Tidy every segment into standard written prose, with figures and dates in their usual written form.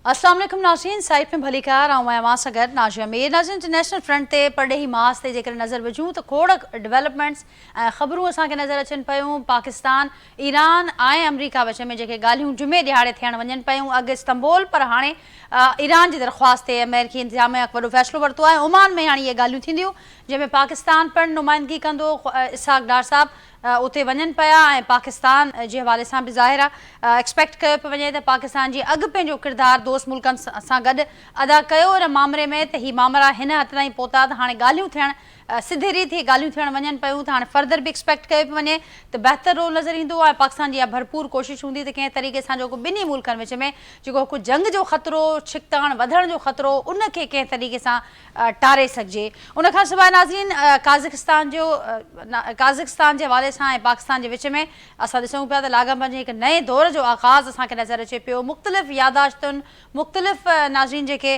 अस्सलाम वालेकुम नाज़रीन, साइट में भली कार आऊं मैं वहाँ गॾु नाज़िया मीर। नाज़रीन, इंटरनेशनल फ्रंट ते परॾेही मास ते जेकर नज़र विझूं तो खोड़ डेवलपमेंट्स ऐं ख़बरूं असांखे नज़र अचनि पियूं। पाकिस्तान, ईरान ऐं अमरीका विच में जेके ॻाल्हियूं जुमे ॾिहाड़े थियण वञनि पियूं, अॻु इस्तंबुल पर हाणे ईरान जी दरख़्वास्त ते अमेरिकी इंतिज़ामिया वॾो फ़ैसिलो वरितो आहे। ओमान में हाणे इहे ॻाल्हियूं थींदियूं जंहिंमें पाकिस्तान पिणु नुमाइंदगी कंदो। इसहाक़ डार साहब उते वञनि पिया ऐं पाकिस्तान जे हवाले सां बि ज़ाहिर आहे एक्सपेक्ट कयो पियो वञे त पाकिस्तान जी अॻु पंहिंजो किरदारु दोस्त मुल्कनि सां गॾु अदा कयो इन मामले में त ही मामला हिन हद ताईं पहुता त हाणे ॻाल्हियूं थियण सिधे रीति ॻाल्हियूं थियण वञनि पियूं त हाणे फर्दर बि एक्सपेक्ट कयो पियो वञे त बहितर रोल नज़र ईंदो ऐं पाकिस्तान जी इहा भरपूर कोशिशि हूंदी त कंहिं तरीक़े सां जेको ॿिन्ही मुल्कनि विच में जेको हिकु जंग जो ख़तरो, छिकताण वधण जो ख़तरो, उनखे कंहिं तरीक़े सां टारे सघिजे। उनखां सवाइ नाज़रीन, काज़ाकिस्तान जे हवाले सां ऐं पाकिस्तान जे विच में असां ॾिसूं पिया त लाॻापन जे हिकु नए दौर जो आगाज़ असांखे नज़र अचे पियो। मुख़्तलिफ़ यादाश्तुनि, मुख़्तलिफ़ नाज़रीन जेके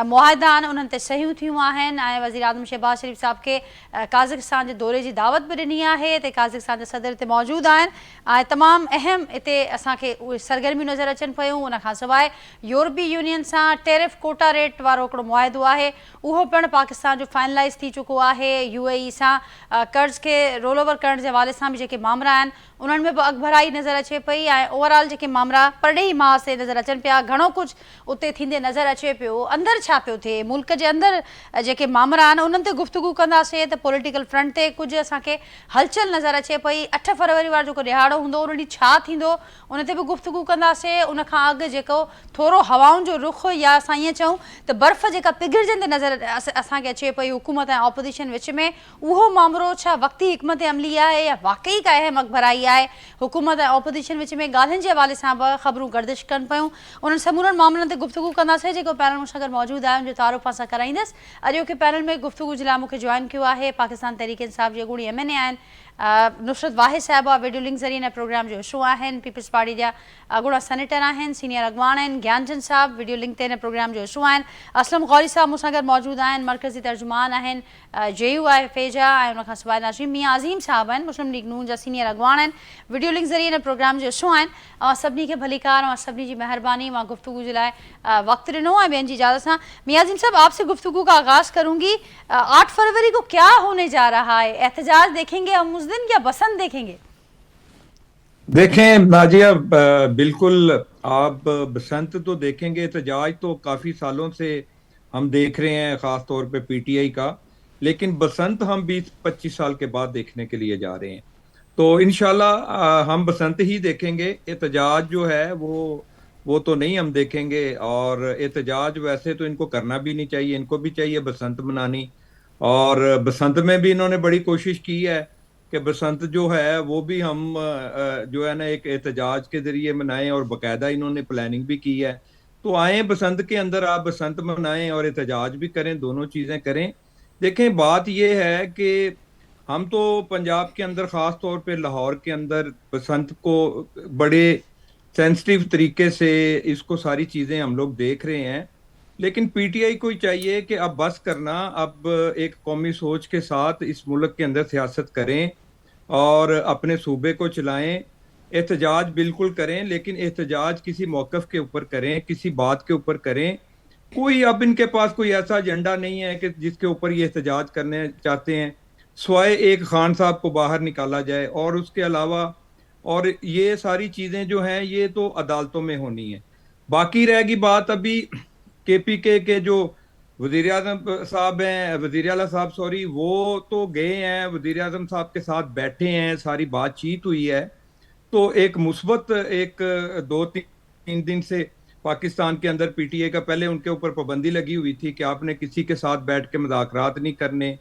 मुआहिदा आहिनि उन्हनि ते सहियूं थियूं आहिनि ऐं वज़ीर आज़म शहबाज शरीफ़ साहब खे काज़ाकिस्तान जे दौरे जी दावत बि ॾिनी आहे त काज़ाकिस्तान जे सदर हिते मौजूदु आहिनि ऐं तमामु अहम हिते असांखे उहे सरगर्मियूं नज़र अचनि पियूं। उनखां सवाइ यूरोपीय यूनियन सां टेरिफ कोटा रेट वारो हिकिड़ो मुआहिदो आहे, उहो पिणु पाकिस्तान जो फाइनलाइज़ थी चुको आहे। UAE सां कर्ज़ खे रोल ओवर करण जे हवाले सां बि जेके मामला आहिनि उन्हनि में बि अॻभराई नज़र अचे पई ऐं ओवरऑल जेके मामला परॾेही मास ते नज़र अचनि पिया, घणो कुझु उते थींदे नज़र अचे पियो। अंदरि छा पियो थिए, मुल्क जे अंदरि जेके मामला आहिनि उन्हनि ते गुफ़्तगू कंदासीं त पॉलिटिकल फ्रंट ते कुझु असांखे हलचल नज़र अचे पई। 8 फरवरी वारो जेको ॾिहाड़ो हूंदो उन ॾींहुं छा थींदो उन ते बि गुफ़्तगू कंदासीं। उनखां अॻु जेको थोरो हवाउनि जो रुख या असां ईअं चऊं त बर्फ़ जेका पिघिड़जंदे नज़र असांखे अचे पई हुकूमत ऐं ऑपोज़िशन विच में, उहो मामिलो छा वक़्ती हिकमत अमली आहे या वाक़ई का अहम अख़बराई आहे। हुकूमत ऐं ऑपोज़िशन विच में ॻाल्हियुनि जे हवाले सां बि ख़बरूं गर्दिश कनि पियूं। उन्हनि समूरनि मामलनि ते गुफ़्तगू कंदासीं। जेको पैनल मूंसां गॾु मौजूदु आहे उनजो तारुफ़ असां कराईंदसि। अॼोके पैनल में गुफ़्तगू जे लाइ मूंखे जॉइन कियो आहे पाकिस्तान तहरीक इंसाफ़ जी अॻूणी MNA आहिनि नुसरत वाहिद साहिबा, वीडियो लिंक ज़रिए हिन प्रोग्राम जो हिसो आहिनि। पीपल्स पार्टी जा अॻूणा सेनेटर आहिनि, सीनियर अॻवान आहिनि। ज्ञानचंद साहब वीडियो लिंक ते हिन प्रोग्राम जो हिसो आहिनि। असलम गौरी साहब मूंसां गॾु मौजूदु आहिनि, मरकज़ी तर्जुमान आहिनि JUIFA जा। ऐं उनखां सवाइ नाज़रीन मियां अज़ीम साहब आहिनि, मुस्लिम लीग नून जा सीनियर अॻवान आहिनि, वीडियो लिंक ज़रिए हिन प्रोग्राम जो हिसो आहिनि। ऐं सभिनी खे भली कार ऐं सभिनी जी महिरबानी। मां गुफ्तगू जे लाइ वक्त ॾिनो है ॿियनि जी इजाज़त सां। मियां अज़ीम साहब, आपसे गुफ्तगू का आगाज़ करूंगी। 8 फरवरी को क्या होने जा रहा है? एहतजाज देखेंगे हम उस दिन या बसंत देखेंगे? देखें नाजिया, बिल्कुल आप बसंत तो देखेंगे। एहतजाज तो काफी सालों से हम देख रहे हैं, खास तौर पे PTI का, लेकिन बसंत हम 20-25 साल के बाद देखने के लिए जा रहे हैं। तो इंशाल्लाह हम बसंत ही देखेंगे। एहतजाज जो है वो तो नहीं हम देखेंगे। और एहतजाज वैसे तो इनको करना भी नहीं चाहिए, इनको भी चाहिए बसंत मनानी। और बसंत में भी इन्होंने बड़ी कोशिश की है कि बसंत जो है वो भी हम जो है ना एक एहतजाज के जरिए मनाएं, और बाकायदा इन्होंने प्लानिंग भी की है। तो आए बसंत के अंदर, आप बसंत मनाएं और एहतजाज भी करें, दोनों चीजें करें। देखें, बात यह है कि हम तो पंजाब के अंदर, खास तौर पे लाहौर के अंदर, बसंत को बड़े सेंसिटिव तरीके से इसको सारी चीजें हम लोग देख रहे हैं। लेकिन PTI को ही चाहिए कि अब बस करना, अब एक कौमी सोच के साथ इस मुल्क के अंदर सियासत करें और अपने सूबे को चलाएं। एहतजाज बिल्कुल करें, लेकिन एहतजाज किसी मौकफ के ऊपर करें, किसी बात के ऊपर करें। कोई अब इनके पास कोई ऐसा एजेंडा नहीं है कि जिसके ऊपर ये एहतजाज करने चाहते हैं, स्वाय एक खान साहब को बाहर निकाला जाए। और उसके अलावा और ये सारी चीजें जो हैं ये तो अदालतों में होनी है। बाकी रहेगी बात अभी KPK के जो वजीर आजम साहब हैं, वजीर आला साहब सॉरी, वो तो गए हैं, वजीर आजम साहब के साथ बैठे हैं, सारी बातचीत हुई है। तो एक मुस्बत एक 2-3 दिन से पाकिस्तान के अंदर PTI का, पहले उनके ऊपर पाबंदी लगी हुई थी कि आपने किसी के साथ बैठ के मुज़ाकरात नहीं करने।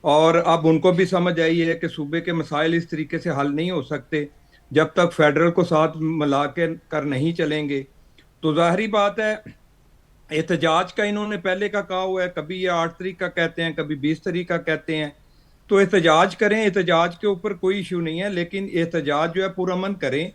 और अब उनको भी समझ आई है कि सूबे के मसाइल इस तरीके से हल नहीं हो सकते जब तक फेडरल को साथ मिला के कर नहीं चलेंगे। तो जाहिर बात है, एहतजाज का इन्होंने पहले का कहा हुआ है, कभी ये 8 तारीख का कहते हैं, कभी 20 तारीख का कहते हैं। तो एहतजाज करें, एहतजाज के ऊपर कोई इशू नहीं है, लेकिन एहतजाज जो है पुरअमन करें,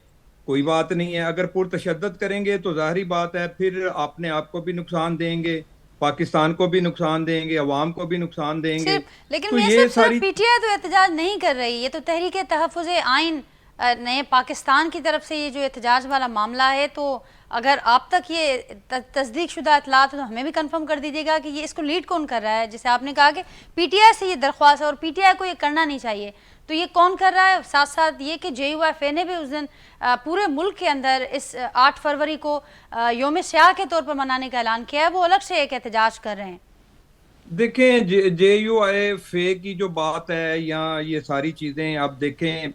कोई बात नहीं है। अगर पुरतशद्दुद करेंगे तो जाहिर बात है फिर अपने आप को भी नुकसान देंगे, पाकिस्तान को भी नुकसान देंगे, अवाम को भी नुकसान देंगे। लेकिन तो मैं ये सिर्फ सारी PTI तो एहतजाज नहीं कर रही, ये तो तहरीक तहफ़्फ़ुज़ आइन नए पाकिस्तान की तरफ से ये जो एहतजाज वाला मामला है, तो अगर आप तक ये तस्दीक शुदा इतलात है तो हमें भी कंफर्म कर दीजिएगा कि ये इसको लीड कौन कर रहा है। जैसे आपने कहा कि पीटीआई से ये दरख्वास्त है और पीटीआई को ये करना नहीं चाहिए, तो ये कौन कर रहा है? साथ साथ ये कि JUIF ने भी उस दिन पूरे मुल्क के अंदर इस 8 फरवरी को योम स्याह के तौर पर मनाने का ऐलान किया है, वो अलग से एक एहतजाज कर रहे हैं। देखें, JUIF की जो बात है या ये सारी चीजें आप देखें,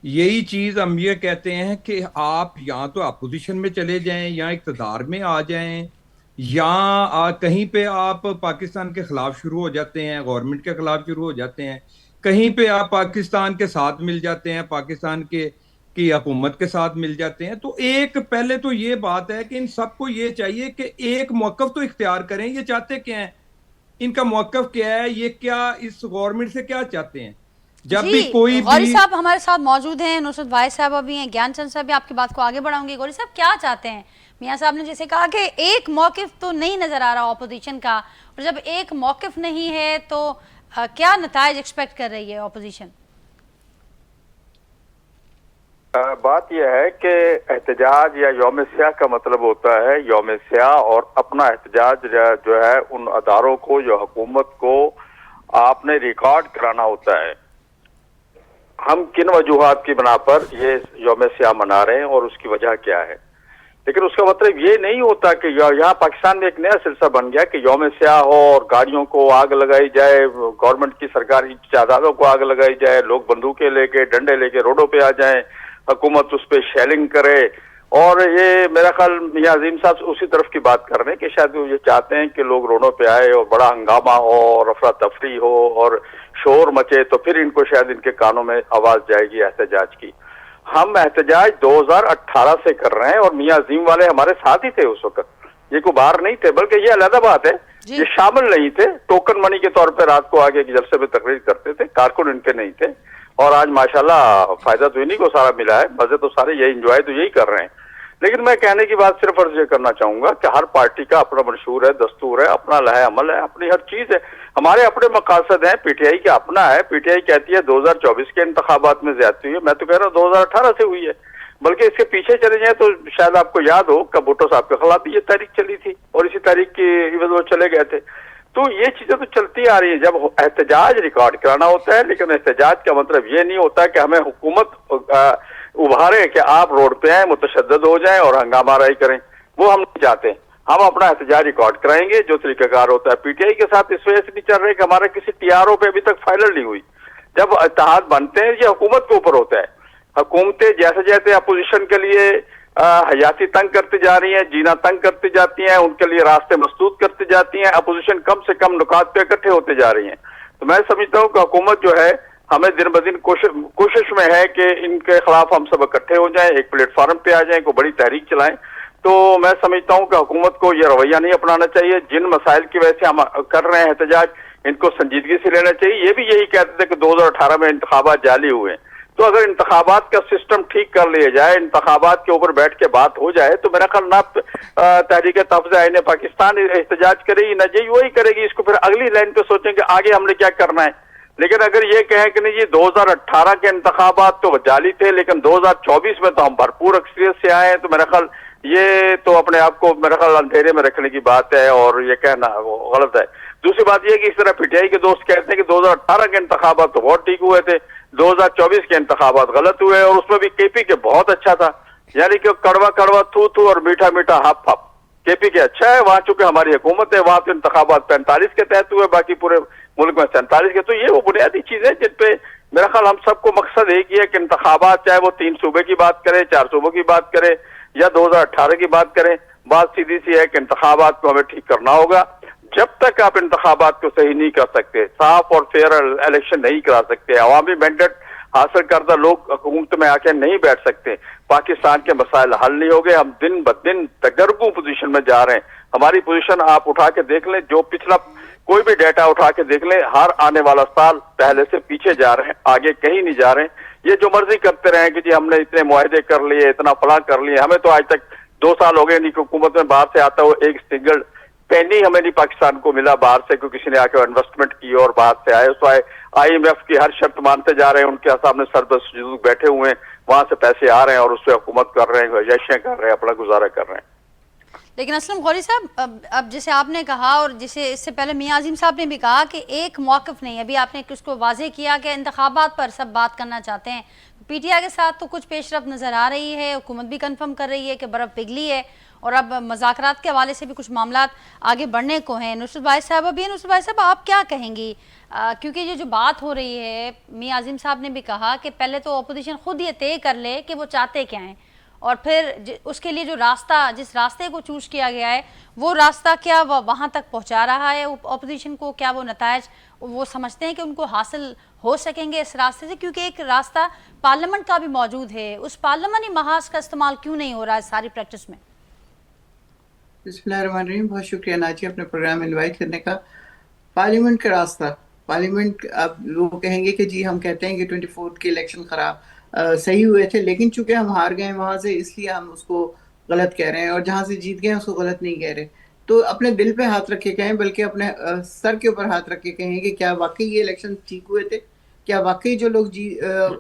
यही चीज हम ये कहते हैं कि आप या तो अपोजिशन में चले जाएं या इक़्तिदार में आ जाएं, या कहीं पे आप पाकिस्तान के खिलाफ शुरू हो जाते हैं, गवर्नमेंट के खिलाफ शुरू हो जाते हैं, कहीं पे आप पाकिस्तान के साथ मिल जाते हैं, पाकिस्तान के की हुकूमत के साथ मिल जाते हैं। तो एक पहले तो ये बात है कि इन सबको ये चाहिए कि एक मौक़िफ़ तो इख्तियार करें। ये चाहते क्या हैं, इनका मौक़िफ़ क्या है, ये क्या इस गवर्नमेंट से क्या चाहते हैं? जब भी कोई गौरी साहब हमारे साथ मौजूद हैं, नुसरत भाई साहब भी हैं, ज्ञानचंद साहब भी, आपकी बात को आगे बढ़ाऊंगी। गौरी साहब क्या चाहते हैं? मियां साहब ने जैसे कहा कि एक मौक़िफ़ तो नहीं नजर आ रहा अपोजिशन का, और जब एक मौक़िफ़ नहीं है तो क्या नताइज एक्सपेक्ट कर रही है अपोजिशन? बात यह है कि एहतजाज या यौम स्याह का मतलब होता है यौम स्याह और अपना एहतजाज जो है उन अदारों को, जो हुकूमत को आपने रिकॉर्ड कराना होता है। हम किन वजूहात की बिना पर ये यौम स्याह मना रहे हैं और उसकी वजह क्या है, लेकिन उसका मतलब ये नहीं होता कि यहाँ पाकिस्तान में एक नया सिलसिला बन गया कि यौम स्याह हो और गाड़ियों को आग लगाई जाए, गवर्नमेंट की सरकारी जायदादों को आग लगाई जाए, लोग बंदूकें लेके डंडे लेके रोडों पे आ जाएं, हुकूमत उस पर शेलिंग करे। और ये मेरा ख्याल मियां अजीम साहब उसी तरफ की बात कर रहे हैं कि शायद वो ये चाहते हैं कि लोग रोडों पे आए और बड़ा हंगामा हो और अफरा तफरी हो और शोर मचे, तो फिर इनको शायद इनके कानों में आवाज जाएगी एहतजाज की। हम एहतजाज 2018 से कर रहे हैं और मियां अजीम वाले हमारे साथ ही थे उस वक्त, ये को बाहर नहीं थे, बल्कि ये अलग बात है, ये शामिल नहीं थे, टोकन मनी के तौर पर रात को आगे जलसे में तकरीर करते थे, कारकुन इनके नहीं थे। और आज माशाल्लाह फायदा तो इन्हीं को सारा मिला है, मजे तो सारे यही एंजॉय तो यही कर रहे हैं। लेकिन मैं कहने की बात सिर्फ अर्ज करना चाहूंगा कि हर पार्टी का अपना मंशूर है, दस्तूर है, अपना लहे अमल है, अपनी हर चीज है। हमारे अपने मकासद हैं, पीटीआई का अपना है। पीटीआई कहती है 2024 के इंतखाबात में ज्यादती हुई है, मैं तो कह रहा हूँ 2018 से हुई है। बल्कि इसके पीछे चले जाए तो शायद आपको याद हो कि भुट्टो साहब के खिलाफ भी ये तारीख चली थी और इसी तारीख की इवज वो चले गए थे। तो ये चीजें तो चलती आ रही है। जब एहतजाज रिकॉर्ड कराना होता है, लेकिन एहतजाज का मतलब ये नहीं होता कि हमें हुकूमत उभारे कि आप रोड पे आए, मुतशद्दद हो जाएं और हंगामा राई करें, वो हम नहीं चाहते। हम अपना एहतजाज रिकॉर्ड कराएंगे जो तरीकाकार होता है। पीटीआई के साथ इस वजह से नहीं चल रहे कि हमारा किसी टीआरओ पे अभी तक फाइनल नहीं हुई। जब इत्तेहाद बनते हैं ये हुकूमत के ऊपर होता है। हुकूमतें जैसे जैसे अपोजिशन के लिए हयाती तंग करती जा रही हैं, जीना तंग करती जाती हैं, उनके लिए रास्ते मसदूद करती जाती हैं, अपोजिशन कम से कम नुकात पे इकट्ठे होते जा रही हैं। तो मैं समझता हूँ कि हुकूमत जो है हमें दिन ब दिन कोशिश में है कि इनके खिलाफ हम सब इकट्ठे हो जाएं, एक प्लेटफॉर्म पे आ जाएं, कोई बड़ी तहरीक चलाएं। तो मैं समझता हूँ कि हुकूमत को यह रवैया नहीं अपनाना चाहिए। जिन मसाइल की वजह से हम कर रहे हैं एहतजाज, इनको संजीदगी से लेना चाहिए। ये भी यही कहते थे कि 2018 में इंतखाबात जाली हुए, तो अगर इंतखाबात का सिस्टम ठीक कर लिया जाए, इंतखाबात के ऊपर बैठ के बात हो जाए, तो मेरा ख्याल ना तहरीक तहफ़्ज़ुज़ आईन पाकिस्तान एहतजाज करेगी ना JUI करेगी। इसको फिर अगली लाइन पे सोचेंगे आगे हमने क्या करना है। लेकिन अगर ये कहें कि नहीं, ये 2018 के इंतखाबात तो जाली थे, लेकिन 2024 में तो हम भरपूर अक्सरियत से आए हैं, तो मेरा ख्याल ये तो अपने आप को मेरा ख्याल अंधेरे में रखने की बात है और ये कहना वो गलत है। दूसरी बात यह कि इस तरह पीटीआई के दोस्त कहते हैं कि 2018 के इंतखाबात तो बहुत ठीक हुए थे, 2024 के इंतखाबात गलत हुए और उसमें भी केपी के बहुत अच्छा था। यानी कि कड़वा कड़वा थू थू और मीठा मीठा हप हप। केपी के अच्छा है, वहां चूंकि हमारी हुकूमत है, वहां तो इंतखाबात 45 के तहत हुए, बाकी पूरे मुल्क में 47 के। तो ये वो बुनियादी चीज है जिन पे मेरा ख्याल हम सबको मकसद एक ही है कि इंतखाबात, चाहे वो 3 सूबे की बात करे, 4 सूबों की बात करे या 2018 की बात करें, बात सीधी सी है कि इंतखाबात को हमें ठीक करना होगा। जब तक आप इंतखाबात को सही नहीं कर सकते, साफ और फेयर इलेक्शन नहीं करा सकते, अवामी मैंडेट हासिल करता लोग हुकूमत में आके नहीं बैठ सकते, पाकिस्तान के मसाइल हल नहीं हो गए। हम दिन ब दिन तगरगू पोजीशन में जा रहे हैं। हमारी पोजीशन आप उठा के देख लें, जो पिछला कोई भी डेटा उठा के देख लें, हर आने वाला साल पहले से पीछे जा रहे हैं, आगे कहीं नहीं जा रहे हैं। ये जो मर्जी करते रहे कि जी हमने इतने मुआहदे कर लिए, इतना फला कर लिए, हमें तो आज तक 2 साल हो गए नहीं हुकूमत में बाहर से आता हुआ एक सिंगल पेनी हमें नहीं पाकिस्तान को मिला बाहर से, क्योंकि किसी ने आके इन्वेस्टमेंट की और बाहर से आए। तो IMF की हर शर्त मानते जा रहे हैं, उनके सामने सरदस्त बैठे हुए हैं, वहां से पैसे आ रहे हैं और उससे हुकूमत कर रहे हैं, जैशें कर रहे हैं, अपना गुजारा कर रहे हैं। लेकिन असलम गौरी साहब, अब जैसे आपने कहा और जैसे इससे पहले मियां अजीम साहब ने भी कहा कि एक मौक़िफ़ नहीं, अभी आपने उसको वाज़ेह किया कि इंतखाबात पर सब बात करना चाहते हैं। PTI के साथ तो कुछ पेशरफ नज़र आ रही है, हुकूमत भी कंफर्म कर रही है कि बर्फ़ पिघली है और अब मुज़ाकरात के हवाले से भी कुछ मामला आगे बढ़ने को हैं। नुसरत भाई साहब, अभी नुसरत भाई साहब आप क्या कहेंगी? क्योंकि ये जो बात हो रही है, मियां अजीम साहब ने भी कहा कि पहले तो अपोजिशन खुद ये तय कर ले कि वो चाहते क्या हैं, और फिर उसके लिए जो रास्ता, जिस रास्ते को चूज किया गया है, वो रास्ता क्या वहाँ तक पहुँचा रहा है अपोजिशन को? क्या वो नतायज वो समझते हैं कि उनको हासिल हो सकेंगे इस रास्ते से? क्योंकि एक रास्ता पार्लियामेंट का भी मौजूद है, उस पार्लियामानी महाज का इस्तेमाल क्यों नहीं हो रहा है सारी प्रैक्टिस में? बिस्मिल्लाहिर्रहमानिर्रहीम, बहुत शुक्रिया नाजी अपने प्रोग्राम में इनवाइट करने का। पार्लियामेंट का रास्ता, पार्लियामेंट, अब लोग कहेंगे कि जी हम कहते हैं कि 24 के इलेक्शन खराब सही हुए थे, लेकिन चूंकि हम हार गए वहां से, इसलिए हम उसको गलत कह रहे हैं, और जहां से जीत गए उसको गलत नहीं कह रहे। तो अपने दिल पे हाथ रख के कहें, बल्कि अपने सर के ऊपर हाथ रख के कहें कि क्या वाकई ये इलेक्शन ठीक हुए थे? क्या वाकई जो लोग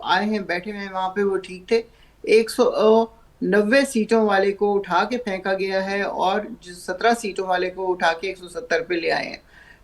आए हैं, बैठे हुए हैं वहां पे, वो ठीक थे? 190 सीटों वाले को उठा के फेंका गया है और 17 सीटों वाले को उठा के 170 पे ले आए हैं।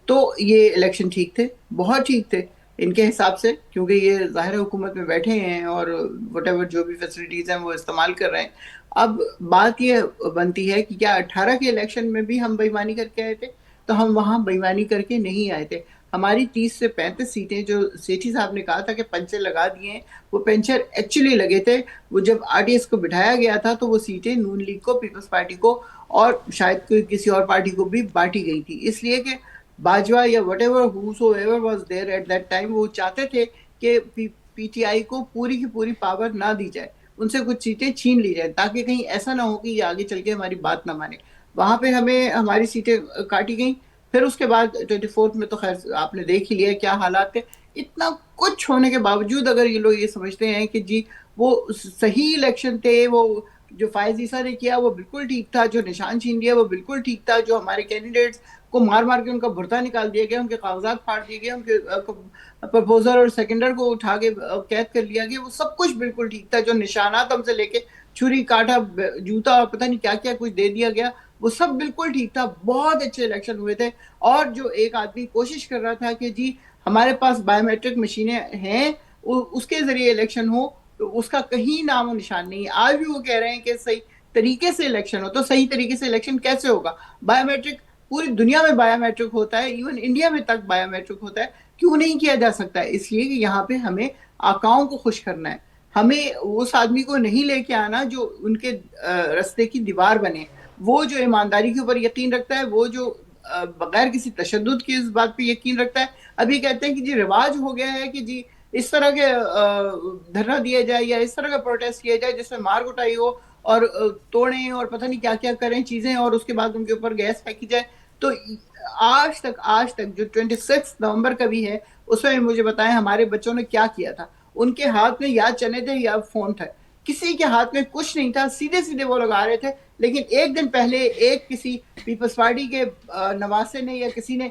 तो ये इलेक्शन ठीक थे, बहुत ठीक थे इनके हिसाब से, क्योंकि ये ज़ाहिर हुकूमत में बैठे हैं और वटेवर जो भी फैसिलिटीज़ हैं वो इस्तेमाल कर रहे हैं। अब बात ये बनती है कि क्या 18 के इलेक्शन में भी हम बेईमानी करके आए थे? तो हम वहाँ बेईमानी करके नहीं आए थे। हमारी 30 से 35 सीटें जो सेठी साहब ने कहा था कि पंचर लगा दिए हैं, वो पंचर एक्चुअली लगे थे। वो जब RTS को बिठाया गया था तो वो सीटें नून लीग को, पीपल्स पार्टी को और शायद किसी और पार्टी को भी बांटी गई थी, इसलिए कि बाजवा या whatever whosoever was there at that time, वो चाहते थे कि PTI को पूरी की पूरी पावर ना दी जाए, उनसे कुछ सीटें छीन ली जाए, ताकि कहीं ऐसा ना हो कि ये आगे चल के हमारी बात ना माने। वहां पे हमें हमारी सीटें काटी गई। फिर उसके बाद 24 में तो खैर आपने देख ही लिया क्या हालात थे। इतना कुछ होने के बावजूद अगर ये लोग ये समझते हैं कि जी वो सही इलेक्शन थे, वो जो फायज ईसा ने किया वो बिल्कुल ठीक था, जो निशान छीन लिया वो बिल्कुल ठीक था, जो हमारे कैंडिडेट्स को मार मार के उनका भुर्ता निकाल दिया गया, उनके कागजात फाड़ दिए गए, उनके प्रपोजर और सेकेंडर को उठा के कैद कर लिया गया, वो सब कुछ बिल्कुल ठीक था। जो निशानात हमसे लेके छुरी काटा, जूता, पता नहीं क्या क्या कुछ दे दिया गया, वो सब बिल्कुल ठीक था। बहुत अच्छे इलेक्शन हुए थे। और जो एक आदमी कोशिश कर रहा था कि जी हमारे पास बायोमेट्रिक मशीनें हैं, उसके जरिए इलेक्शन हो, तो उसका कहीं नामो निशान नहीं है। आज भी वो कह रहे हैं कि सही तरीके से इलेक्शन हो। तो सही तरीके से इलेक्शन कैसे होगा? बायोमेट्रिक पूरी दुनिया में बायोमेट्रिक होता है, इवन इंडिया में तक बायोमेट्रिक होता है, क्यों नहीं किया जा सकता है? इसलिए कि यहाँ पे हमें आकाओं को खुश करना है, हमें उस आदमी को नहीं लेके आना जो उनके रास्ते की दीवार बने। वो जो ईमानदारी के ऊपर यकीन रखता है, वो जो बगैर किसी तशद्दुद की इस बात पे यकीन रखता है। अभी कहते हैं कि जी रिवाज हो गया है कि जी इस तरह के धरना दिया जाए या इस तरह का प्रोटेस्ट किया जाए जिसमें मार कुटाई हो और तोड़ें और पता नहीं क्या क्या करें चीजें, और उसके बाद उनके ऊपर गैस फेंकी जाए। तो आज तक जो 26 नवंबर का भी है, उसमें मुझे बताएं हमारे बच्चों ने क्या किया था। उनके हाथ में या चने थे या फोन था, किसी के हाथ में कुछ नहीं था, सीधे सीधे वो लोग आ रहे थे। लेकिन एक दिन पहले एक किसी पीपल्स पार्टी के नवासे ने या किसी ने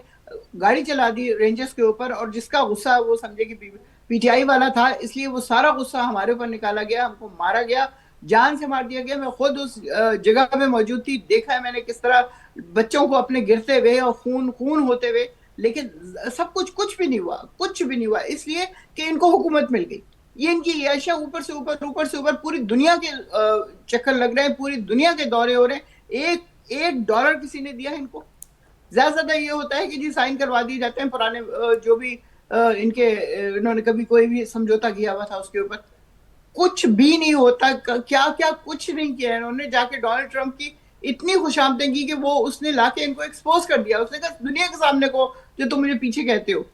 गाड़ी चला दी रेंजर्स के ऊपर, और जिसका गुस्सा वो समझे कि PTI वाला था, इसलिए वो सारा गुस्सा हमारे ऊपर निकाला गया, हमको मारा गया, जान से मार दिया गया। मैं खुद उस जगह पे मौजूद थी, देखा है मैंने किस तरह बच्चों को अपने गिरते हुए और खून होते हुए, लेकिन सब कुछ भी नहीं हुआ, कुछ भी नहीं हुआ, इसलिए कि इनको हुकूमत मिल गई। ये इनकी याशा ऊपर से ऊपर पूरी दुनिया के चक्कर लग रहे हैं, पूरी दुनिया के दौरे हो रहे हैं। एक डॉलर किसी ने दिया इनको? ज्यादा ये होता है कि जी साइन करवा दिए जाते हैं पुराने जो भी इन्होंने कभी कोई भी समझौता किया हुआ था उसके ऊपर। कुछ भी नहीं होता। क्या कुछ नहीं किया इन्होंने। जाके डोनाल्ड ट्रंप की इतनी खुशामदें की कि वो उसने लाके इनको एक्सपोज कर दिया। उसने कहा दुनिया के सामने को जो तुम मुझे पीछे कहते हो।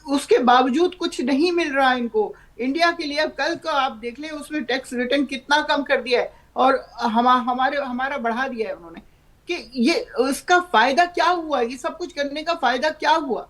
उसके बावजूद कुछ नहीं मिल रहा इनको। इंडिया के लिए कल का आप देख लें, उसमें टैक्स रिटर्न कितना कम कर दिया है और हमारा बढ़ा दिया है उन्होंने। कि ये इसका फायदा क्या हुआ? ये सब कुछ करने का फायदा क्या हुआ?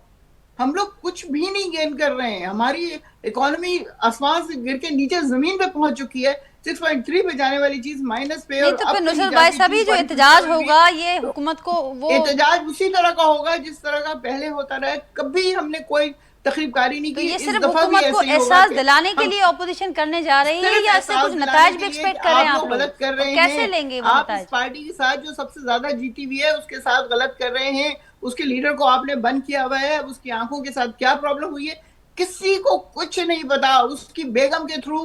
हम लोग कुछ भी नहीं गेन कर रहे हैं। हमारी इकोनॉमी आसमान से गिर के नीचे जमीन पे पहुंच चुकी है। 6.3 पे जाने वाली चीज माइनस पे। नहीं और तो अब फिर कहीं नुसरत जाके भाई साहब ये जो 2.2 एहतजाज होगी। होगा ये हुकूमत को वो एहतजाज उसी तरह का होगा जिस तरह का पहले होता रहा है। कभी हमने कोई तकरीबकारी नहीं तो की, ये इस सिर्फ दफा भी हुकूमत को ऐसे ही होगा एहसास कि दिलाने के हम लिए ऑपोजिशन करने जा रही है सिर्फ या इससे एहसास कुछ दिलाने नताज के भी लिए एक्सपेक्ट कि कर रहे हैं आप आप लोग लोग? गलत कर और रहे कैसे हैं, लेंगे वो आप इस नताज? पार्टी के साथ जो सबसे ज्यादा जीती हुई है उसके साथ गलत कर रहे हैं, उसके लीडर को आपने बंद किया हुआ है, अब उसकी आंखों के साथ क्या प्रॉब्लम हुई है किसी को कुछ नहीं पता। उसकी बेगम के थ्रू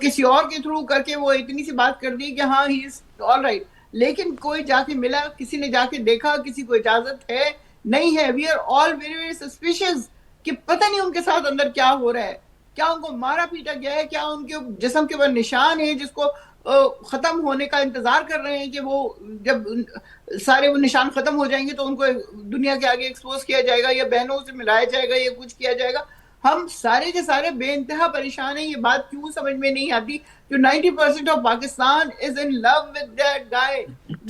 किसी और के थ्रू करके वो इतनी सी बात कर दी कि हाँ ही इज ऑल राइट, लेकिन कोई जाके मिला, किसी ने जाके देखा, किसी को इजाजत है नहीं है। We are all very very suspicious कि पता नहीं उनके साथ अंदर क्या हो रहा है, क्या उनको मारा पीटा गया है, क्या उनके जिस्म के ऊपर निशान है जिसको खत्म होने का इंतजार कर रहे हैं कि वो जब सारे वो निशान खत्म हो जाएंगे तो उनको दुनिया के आगे एक्सपोज किया जाएगा या बहनों से मिलाया जाएगा या कुछ किया जाएगा। हम सारे के सारे बेइंतहा परेशान हैं। ये बात क्यों समझ में नहीं आती जो 90% of Pakistan is in love with that guy.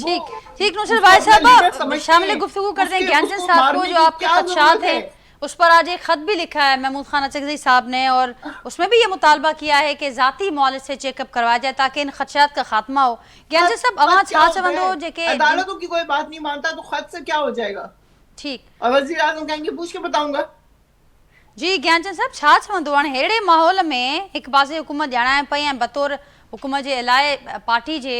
ठीक ठीक नुसरत भाई साहब शामिल गुफ्तगू करते हैं ज्ञानचंद साहब को। जो आपके खदशात हैं उस पर आज एक खत भी लिखा है महमूद खान अचकज़ई साहब ने और उसमें भी ये मुतालबा किया है कि ज़ाती मौलिद से चेकअप करवाया जाए ताकि इन खदशात का खात्मा हो। ज्ञानचंद साहब अवां छा चवंदो जेके अदालतों की कोई बात नहीं मानता तो खत से क्या हो जाएगा? ठीक और वज़ीर आज़म कहेंगे पूछ के बताऊंगा। जी ज्ञानचंद साहब छा चवंदो हाणे अहिड़े माहौल में हिकु पासे हुकूमत ॼाणाए पई ऐं बतौर हुकूमत जे इलाए पार्टी जे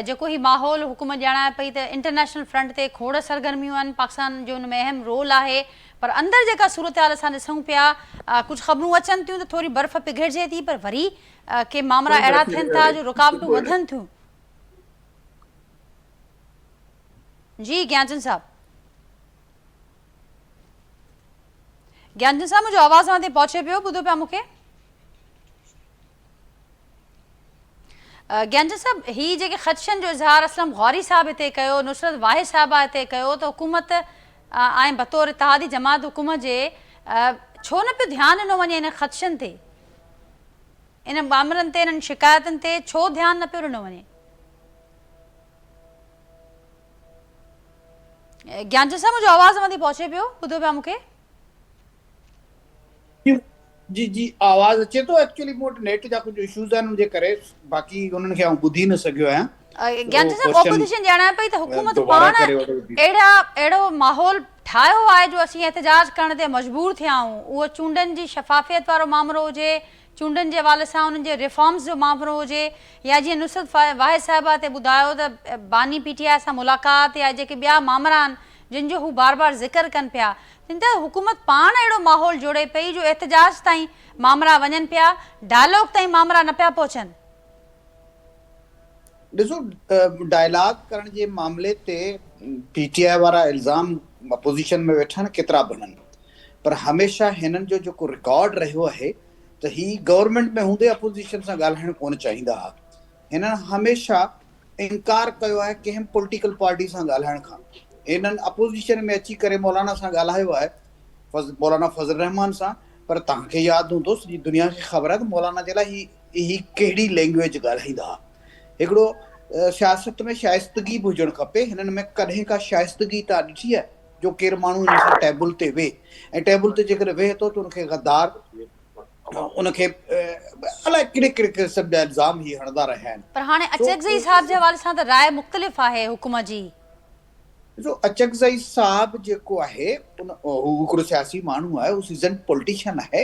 जेको ही माहौल हुकूमत ॼाणाए पई त इंटरनेशनल फ्रंट ते खोड़ सरगर्मियूं आहिनि, पाकिस्तान जो हुन में अहम रोल आहे, पर अंदर जेका सूरत हाल असां ॾिसूं पिया कुझु ख़बरूं अचनि थियूं त थोरी बर्फ़ पिघिड़िजे थी, पर वरी के मामला अहिड़ा थियनि था जो रुकावटूं वधनि थियूं। जी ज्ञानचंद साहब, ज्ञानचंद साहब मुंहिंजो आवाज़ वहां ते पहुचे पियो, ॿुधो पिया मूंखे? ज्ञानचंद साहब ही जेके ख़दशनि जो इज़हार असलम गौरी साहब हिते कयो, नुसरत वाहिद साहिबा हिते कयो, त हुकूमत ऐं बतौर इत्तेहादी जमात हुकूमत जे छो न पियो ध्यानु ॾिनो वञे इन ख़दशनि ते, इन मामलनि ते, इन्हनि शिकायतुनि ते छो ध्यानु न पियो ॾिनो वञे? ज्ञानचंद साहब मुंहिंजो आवाज़ वहां ते पहुचे पियो, ॿुधो पिया मूंखे? जी जी आवाज़ अचे तो एक्चुअली मोट नेट जा कुछ इश्यूज आहिनि उनजे करे बाक़ी उन्हनि खे ॿुधी न सघियो आहियां। ज्ञानचंद साहब ऑपोजिशन ॼाणाए पई त हुकूमत पाण अहिड़ो माहौल ठाहियो आहे जो असीं एहतजाज करण ते मजबूर थिया आहियूं। उहो चूंडनि जी शफ़ाफ़ियत वारो मामिलो हुजे, चूंडनि जे हवाले सां उन्हनि जे रिफॉर्म्स जो मामिलो हुजे, या जीअं नुसरत वाहिद साहिबा ते ॿुधायो त बानी पीटीआई सां मुलाक़ात या जेके ॿिया मामला आहिनि जिन जो हू बार बार ज़िक्र कनि पिया, जिन ते हुकूमत पाण अहिड़ो माहौल जोड़े पई जो एहतजाज ताईं मामला वञनि पिया, डायलॉग ताईं मामला न पिया पहुचनि। ॾिसो डायलॉग करण जे मामले ते पीटीआई वारा इल्ज़ाम अपोजिशन में वेठा आहिनि केतिरा बि आहिनि, पर हमेशह हिननि जो जेको रिकॉर्ड रहियो आहे त ही गवर्नमेंट में हूंदे अपोजिशन सां ॻाल्हाइणु कोन चाहींदा हुआ। हिननि हमेशह इनकार कयो आहे कंहिं पॉलिटिकल पार्टी सां ॻाल्हाइण खां। इन्हनि अपोजिशन में अची करे मौलाना सां ॻाल्हायो आहे, मौलाना फज़ल रहमान सां, पर तव्हांखे यादि हूंदो सॼी दुनिया खे ख़बर आहे त मौलाना जे लाइ ही कहिड़ी लैंग्वेज ॻाल्हाईंदा हुआ। हिकिड़ो सियासत में शाइस्तगी बि हुजणु खपे। हिननि में कॾहिं का शाइस्तगी तव्हां ॾिठी आहे जो केरु माण्हू हिन सां टेबल ते वेह ऐं टेबल ते जेकर वेह थो त उनखे गद्दार, उनखे अलाए कहिड़े कहिड़े क़िस्म जा इल्ज़ाम ही हणंदा रहिया आहिनि। पर हाणे अचकज़ई साहब जे हवाले सां त राय मुख़्तलिफ़ आहे हुकूमत जी। ॾिसो अचकज़ई साहब जेको आहे हू हिकिड़ो सियासी माण्हू आहे, हू सीज़न पॉलिटिशियन आहे,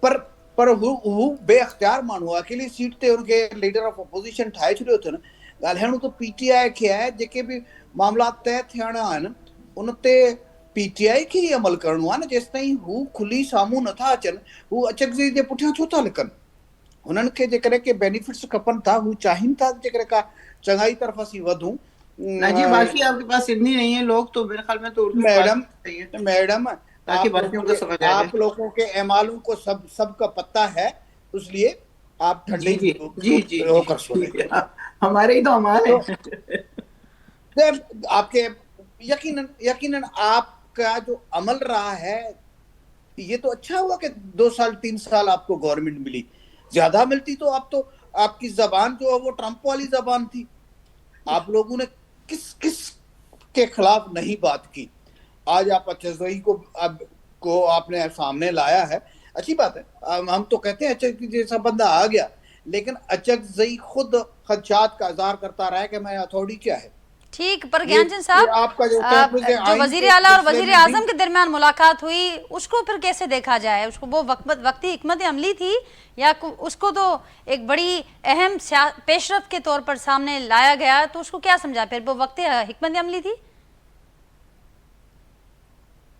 पर हू बेअख्तियार माण्हू आहे। अकेली सीट ते हुनखे लीडर ऑफ अपोजिशन ठाहे छॾियो अथनि। ॻाल्हाइणो त पीटीआई खे आहे, जेके बि मामला तय थियणा आहिनि उन ते पीटीआई खे ई अमल करिणो आहे न। जेसि ताईं हू खुली साम्हूं नथा अचनि, हू अचकज़ई जे पुठियां छो था लिकनि? हुननि खे जेकॾहिं के बेनिफिट्स खपनि था, हू चाहिनि था जेकॾहिं का चङाई तरफ़ असीं वधूं। जी बाकी आपके पास इतनी नहीं है लोग, तो मेरे ख्याल में तो मैडम आप लोगों के एमालों को सबका पता है, इसलिए आप ठंडे जी होकर सुने। हमारे ही तो अमाल है। आपके यकीनन आपका जो अमल रहा है ये तो अच्छा हुआ कि 2 साल 3 साल आपको गवर्नमेंट मिली। ज्यादा मिलती तो आपकी जबान जो है वो ट्रंप वाली जबान थी। आप लोगों ने किस के खिलाफ नहीं बात की। आज आप अचकज़ई को आपने सामने लाया है, अच्छी बात है। हम तो कहते हैं अच्छा कि जैसा बंदा आ गया, लेकिन अचकजई खुद खदशात का इजहार करता रहा है कि मैं अथॉरिटी क्या है। ठीक, पर ज्ञानचंद साहब, आपका जो तहफ़्फ़ुज़ जो आइन वजीर के आला और सिलसिले वजीर में आजम भी के दरमियान मुलाकात हुई, उसको फिर कैसे देखा जाए? उसको वो वक्ती हिकमत अमली थी या उसको तो एक बड़ी अहम पेशरफ के तौर पर सामने लाया गया, तो उसको क्या समझा फिर? वो वक्ती हिकमत अमली थी?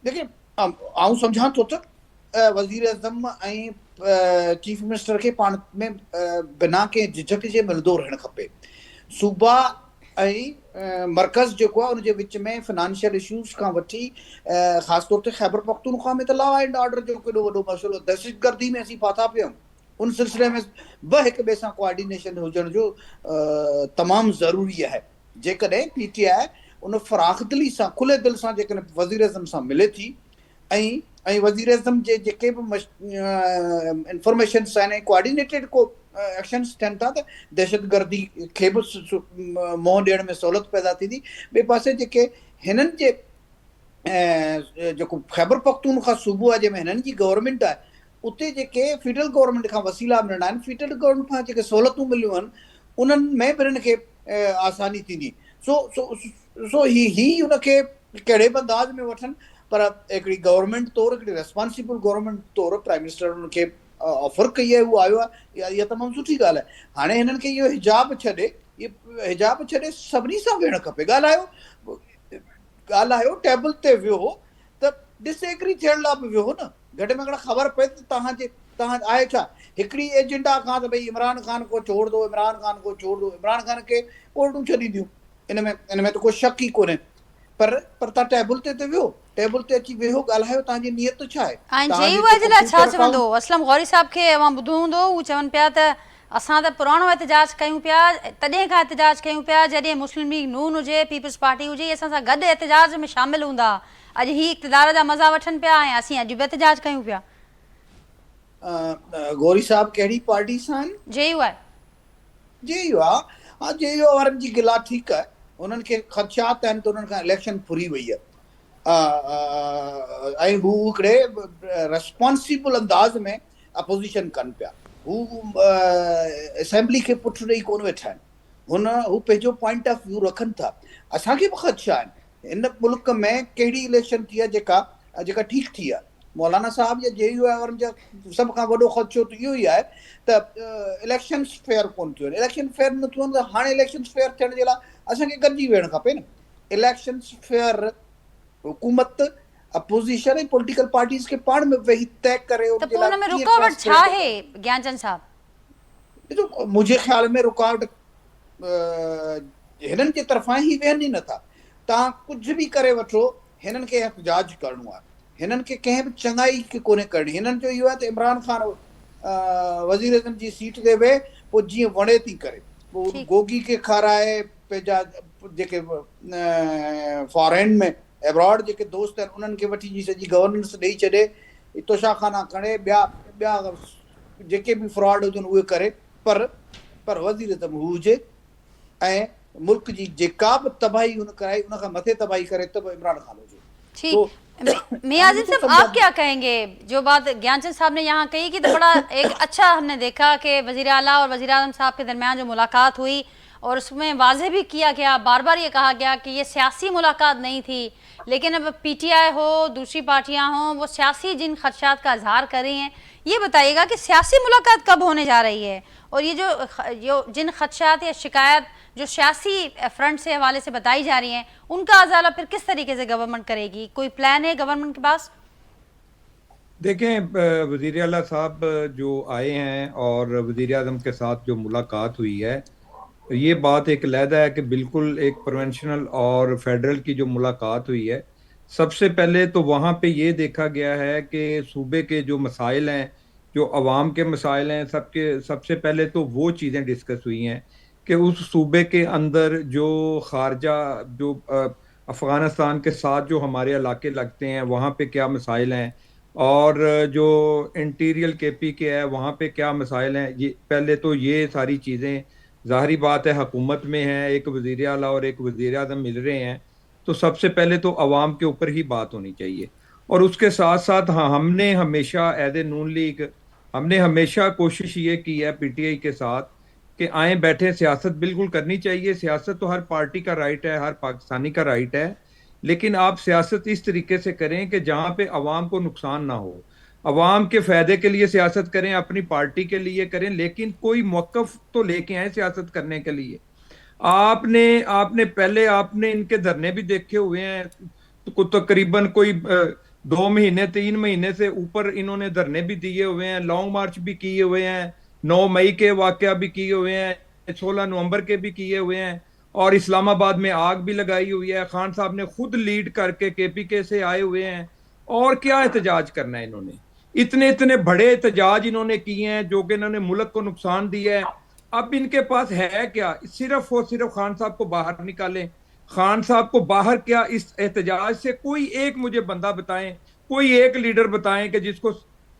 देखिए, आऊं समझा तो वजीर आज़म ऐं चीफ मिनिस्टर के पाण में बिना के झिझक जे मिलंदो रहणु खपे। सूबा ऐं मर्कज़ जेको आहे उनजे विच में फाइनेंशियल इशूज़ खां वठी ख़ासि तौर ते ख़ैबर पख्तूनख्वा में त लॉ एंड ऑर्डर जो केॾो वॾो मसइलो, दहशतगर्दी में असीं फाथा पिया आहियूं। उन सिलसिले में ॿ हिक ॿिए सां कोऑर्डिनेशन हुजण जो तमामु ज़रूरी आहे। जेकॾहिं PTI उन फ़राख़दिली सां, खुले दिलि सां जेकॾहिं वज़ीर आज़म सां मिले थी ऐं वज़ीर आज़म जे जेके बि इंफॉर्मेशन्स आहिनि, कोऑर्डिनेटेड को एक्शन्स थियनि था, त दहशतगर्दी खे बि मोह ॾियण में सहूलियत पैदा थींदी। ॿिए पासे जेके हिननि जे जेको ख़ैबर पख्तूनख्वा सूबो आहे जंहिंमें हिननि जी गवर्नमेंट आहे, उते जेके फेडरल गवर्नमेंट खां वसीला मिलंदा आहिनि, फेडरल गवर्नमेंट खां जेके सहूलियतूं मिलियूं आहिनि, उन्हनि में बि हिननि खे आसानी थींदी। सो ही उनखे कहिड़े बि अंदाज़ में वठनि, पर हिकिड़ी गवर्नमेंट तौरु, हिकिड़ी रेस्पॉन्सिबल गवर्नमेंट तौरु प्राइम मिनिस्टर उनखे ऑफर कई आहे, उहो आयो आहे, इहा तमामु सुठी ॻाल्हि आहे। हाणे हिननि खे इहो हिजाब छॾे सभिनी सां वेहणु खपे। ॻाल्हायो, टेबल ते वियो त डिसएग्री थियण लाइ बि वियो न, घटि में घटि ख़बर पए त तव्हां आहे छा। हिकिड़ी एजेंडा खां त भई इमरान ख़ान को छोड़ दो, इमरान ख़ान को छोड़ दो, इमरान ख़ान खे कोर्टूं छॾींदियूं, इन में त को शक ई कोन्हे। पर तव्हां टेबल ते वियो, टेबल ते अची वेहो, ॻाल्हायो, तव्हांजी नियत छा आहे। ऐं JUI जे लाइ छा चवंदो? असलम गौरी साहब खे अवां ॿुधो हूंदो, हू चवनि पिया त असां त पुराणो एहतजाज कयूं पिया, तॾहिं खां एहतजाज कयूं पिया जॾहिं मुस्लिम लीग नून हुजे, पीपल्स पार्टी हुजे, असां सां गॾु एहतजाज में शामिल हूंदा। अॼु ही इक़्तिदार जा मज़ा वठनि पिया ऐं असीं अॼु बि एहतजाज कयूं पिया। गौरी साहब कहिड़ी पार्टी सां आहिनि? JUI। हा, JUI वारनि जी गिला ठीकु आहे, उन्हनि खे ख़दशात आहिनि त उन्हनि खां इलेक्शन फुरी वई आहे, ऐं हू हिकिड़े रेस्पॉन्सिबल अंदाज़ में अपोज़िशन कनि पिया। हू असेंबली खे पुठि ॾेई कोन वेठा आहिनि, हू पंहिंजो पॉइंट ऑफ व्यू रखनि था। असांखे बि ख़दशा आहिनि। हिन मुल्क में कहिड़ी इलेक्शन थी आहे जेका ठीकु थी आहे? मौलाना साहब या JUI वारनि जा सभ खां वॾो ख़दशो त इहो ई आहे त इलेक्शन्स फेयर कोन थियूं आहिनि। इलेक्शन फेयर न थियूं आहिनि त हाणे इलेक्शन्स फेयर थियण जे लाइ असांखे गॾिजी वेहणु खपे न। इलेक्शन्स फेयर हुकूमत, अपोज़िशन ऐं पॉलिटिकल पार्टीज़ खे पाण में वेही तय करे त पोइ हुन में रुकावट छा आहे ज्ञानचंद साहब? ॾिसो, मुंहिंजे ख़्याल में रुकावट हिननि जे तरफ़ां ई वेहनि ई नथा। तव्हां कुझु बि करे वठो, हिननि खे एहतजाज करिणो आहे, हिननि खे कंहिं बि चङाई खे कोन्हे करणी। हिननि जो इहो आहे त इमरान ख़ान वज़ीर आज़म जी सीट ते वेहे, पोइ जीअं वणे थी करे, पोइ गोगी खे खाराए, पंहिंजा जेके फॉरेन में एब्रॉड जेके दोस्त आहिनि उन्हनि खे वठी जी सॼी गवर्नेंस ॾेई छॾे, तोशाखाना खणे, ॿिया जेके बि फ्रॉड हुजनि उहे करे, पर वज़ीर आज़म हू हुजे ऐं मुल्क जी जेका बि तबाही हुन कराई उनखां मथे तबाही करे त इमरान ख़ान हुजे। ठीक, मियाज़ साहब आप क्या कहेंगे? जो बात ज्ञानचंद साहब ने यहाँ कही कि तो बड़ा एक अच्छा हमने देखा कि वज़ीर आला और वज़ीर आज़म साहब के दरमियान जो मुलाकात हुई और उसमें वाज़ेह भी किया गया, बार बार ये कहा गया कि ये सियासी मुलाकात नहीं थी, लेकिन अब PTI हो, दूसरी पार्टियां हों, वो सियासी जिन खदशात का इजहार कर रही हैं। ये बताइएगा कि सियासी मुलाकात कब होने जा रही है, और ये जो जिन खदशात या शिकायत जो सियासी फ्रंट से हवाले से बताई जा रही हैं, उनका अजाला फिर किस तरीके से गवर्नमेंट करेगी? कोई प्लान है गवर्नमेंट के पास? देखें, वज़ीर आला साहब जो आए हैं और वज़ीर आज़म के साथ जो मुलाकात हुई है, ये बात एक अलहदा है कि बिल्कुल एक प्रोवेंशनल और फेडरल की जो मुलाकात हुई है, सबसे पहले तो वहाँ पे ये देखा गया है कि सूबे के जो मसाइल हैं, जो अवाम के मसाइल हैं, सबसे पहले तो वो चीज़ें डिस्कस हुई हैं कि उस सूबे के अंदर जो खारजा, जो अफ़गानिस्तान के साथ जो हमारे इलाके लगते हैं, वहाँ पे क्या मसाइल हैं, और जो इंटीरियर KP के है वहाँ पे क्या मसाइल हैं। ये पहले तो ये सारी चीज़ें, ज़ाहिरी बात है, हुकूमत में है, एक वज़ीर आला और एक वज़ीर आज़म मिल रहे हैं, तो सबसे पहले तो अवाम के ऊपर ही बात होनी चाहिए। और उसके साथ साथ हाँ, हमने हमेशा एज ए नून लीग हमने हमेशा कोशिश ये की है पीटीआई के साथ कि आए बैठे, सियासत बिल्कुल करनी चाहिए, सियासत तो हर पार्टी का राइट है, हर पाकिस्तानी का राइट है, लेकिन आप सियासत इस तरीके से करें कि जहां पे अवाम को नुकसान ना हो। अवाम के फायदे के लिए सियासत करें, अपनी पार्टी के लिए करें, लेकिन कोई मौकफ तो लेके आए सियासत करने के लिए। आपने आपने पहले आपने इनके धरने भी देखे हुए हैं, तो तकरीबन कोई 2 महीने 3 महीने से ऊपर इन्होंने धरने भी दिए हुए हैं, लॉन्ग मार्च भी किए हुए हैं, 9 मई के वाकया भी किए हुए हैं, 16 नवंबर के भी किए हुए हैं, और इस्लामाबाद में आग भी लगाई हुई है। खान साहब ने खुद लीड करके केपीके से आए हुए हैं। और क्या एहतजाज करना है इन्होंने? इतने इतने बड़े एहतजाज इन्होंने किए हैं जो कि इन्होंने मुल्क को नुकसान दिया है। अब इनके पास है क्या? सिर्फ और सिर्फ खान साहब को बाहर निकालें। खान साहब को बाहर क्या, इस एहतजाज से कोई एक मुझे बंदा बताएं, कोई एक लीडर बताएं कि जिसको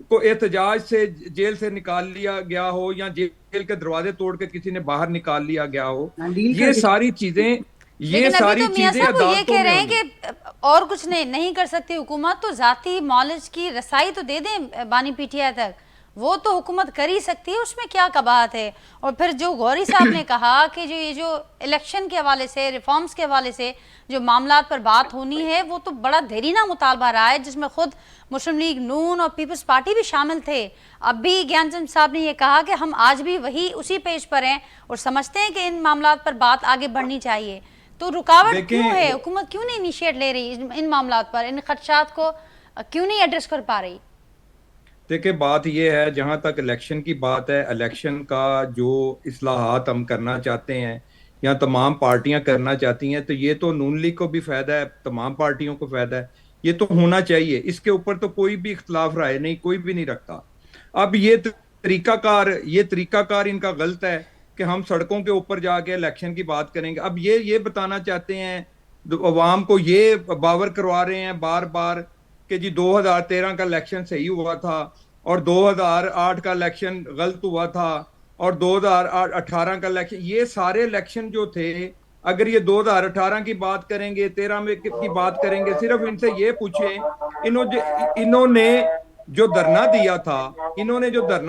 को एहतजाज से जेल से निकाल लिया गया हो या जेल के दरवाजे तोड़ के किसी ने बाहर निकाल लिया गया हो। ये सारी चीजें लेकिन अभी तो मियां साहब वो ये कह रहे हैं कि और कुछ नहीं कर सकती हुकूमत, तो जाती नॉलेज की रसाई तो दे दें बानी पीटीआई तक, वो तो हुकूमत कर ही सकती है, उसमें क्या कबाहत है। और फिर जो गौरी साहब ने कहा कि जो ये जो इलेक्शन के हवाले से, रिफॉर्म्स के हवाले से जो मामलात पर बात होनी है, वो तो बड़ा देरीना मुतालबा रहा है, जिसमें खुद मुस्लिम लीग नून और पीपल्स पार्टी भी शामिल थे। अब भी ज्ञानचंद साहब ने ये कहा कि हम आज भी वही उसी पेज पर हैं और समझते हैं कि इन मामलात पर बात आगे बढ़नी चाहिए। तो रुकावट क्यों है? हुकूमत क्यों नहीं इनिशिएट ले रही इन मामलात पर? इन खदशात को क्यों नहीं एड्रेस कर पा रही? देखिए, बात यह है, जहां तक इलेक्शन की बात है, इलेक्शन का जो इस्लाहात हम करना चाहते हैं या तमाम पार्टियां करना चाहती हैं, तो ये तो नून लीग को भी फायदा है, तमाम पार्टियों को फायदा है, ये तो होना चाहिए। इसके ऊपर तो कोई भी इख्तलाफ राय नहीं, कोई भी नहीं रखता। अब ये तरीकाकार इनका गलत है कि हम सड़कों के ऊपर जाके इलेक्शन की बात करेंगे। अब ये बताना चाहते हैं, अवाम को ये बावर करवा रहे हैं बार बार कि जी 2013 का इलेक्शन सही हुआ था और 2008 का इलेक्शन गलत हुआ था और 2018 का इलेक्शन, ये सारे इलेक्शन जो थे, अगर ये 2018 की बात करेंगे, 13 में की बात करेंगे, सिर्फ इनसे ये पूछें इन्होंने जो धरना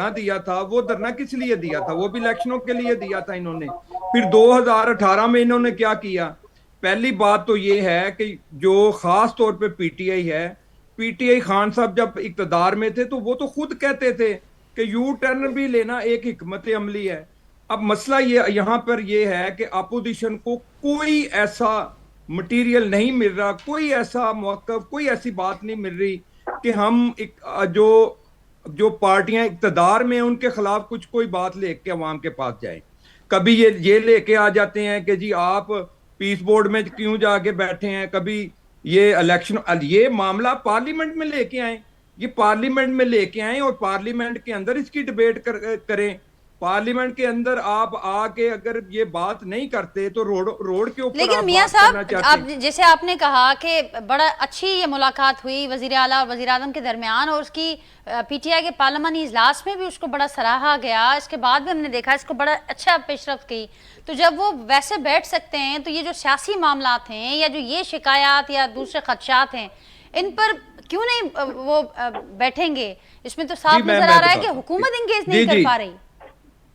दिया था वो धरना किस लिए दिया था? वो भी इलेक्शनों के लिए दिया था इन्होंने। फिर 2018 में इन्होंने क्या किया? पहली बात तो ये है कि जो खास तौर पे पीटीआई है, पीटीआई खान साहब जब इक्तदार में थे तो वो तो खुद कहते थे कि यू टर्न भी लेना एक हिकमत अमली है। अब मसला ये यहाँ पर ये है कि अपोजिशन को कोई ऐसा मटेरियल नहीं मिल रहा, कोई ऐसा मौकफ, कोई ऐसी बात नहीं मिल रही कि हम जो पार्टियां इक्तदार में उनके खिलाफ कोई बात लेके अवाम के पास जाए। कभी ये लेके आ जाते हैं कि जी आप पीस बोर्ड में क्यों जाके बैठे हैं, कभी ये इलेक्शन, ये मामला पार्लियामेंट में लेके आए, ये पार्लियामेंट में लेके आए और पार्लियामेंट के अंदर इसकी डिबेट करें। पार्लियामेंट के अंदर आप आके अगर ये बात नहीं करते तो रोड के ऊपर। लेकिन मियां साहब, आप जैसे आपने कहा कि बड़ा अच्छी ये मुलाकात हुई वजीर आला और वजीर आजम के दरमियान, और उसकी पीटीआई के पार्लियामानी इजलास में भी उसको बड़ा सराहा गया, इसके बाद भी हमने देखा इसको बड़ा अच्छा पेशरफ्त की। तो जब वो वैसे बैठ सकते हैं, तो ये जो सियासी मामलात हैं या जो ये शिकायत या दूसरे खदशात हैं, इन पर क्यों नहीं वो बैठेंगे? इसमें तो साफ नजर आ रहा है कि हुकूमत इंगेज नहीं कर पा रही।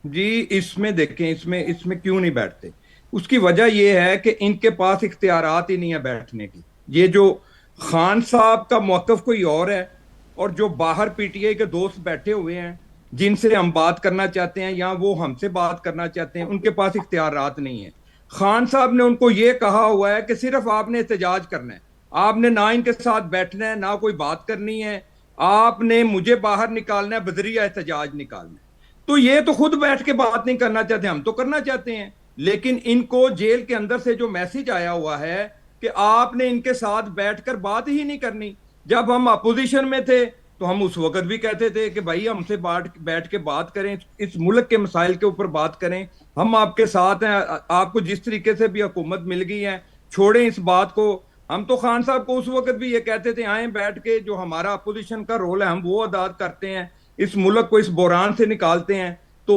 जी, इसमें देखें, इसमें क्यों नहीं बैठते? उसकी वजह यह है कि इनके पास इख्तियारात ही नहीं है बैठने की। ये जो खान साहब का मौकफ कोई और है और जो बाहर पीटीआई के दोस्त बैठे हुए हैं जिनसे हम बात करना चाहते हैं या वो हमसे बात करना चाहते हैं, उनके पास इख्तियारात नहीं है। खान साहब ने उनको ये कहा हुआ है कि सिर्फ आपने एहतजाज करना है, आपने ना इनके साथ बैठना है, ना कोई बात करनी है, आपने मुझे बाहर निकालना है, बजरिया एहतजाज निकालना है। तो ये तो खुद बैठ के बात नहीं करना चाहते, हम तो करना चाहते हैं। लेकिन इनको जेल के अंदर से जो मैसेज आया हुआ है कि आपने इनके साथ बैठकर बात ही नहीं करनी। जब हम अपोजिशन में थे तो हम उस वक्त भी कहते थे कि भाई हमसे बैठ के बात करें, इस मुल्क के मसाइल के ऊपर बात करें, हम आपके साथ हैं, आपको जिस तरीके से भी हुकूमत मिल गई है छोड़ें इस बात को। हम तो खान साहब को उस वक्त भी ये कहते थे, आए बैठ के जो हमारा अपोजिशन का रोल है हम वो अदा करते हैं, इस मुल्क को इस बुरान से निकालते हैं। तो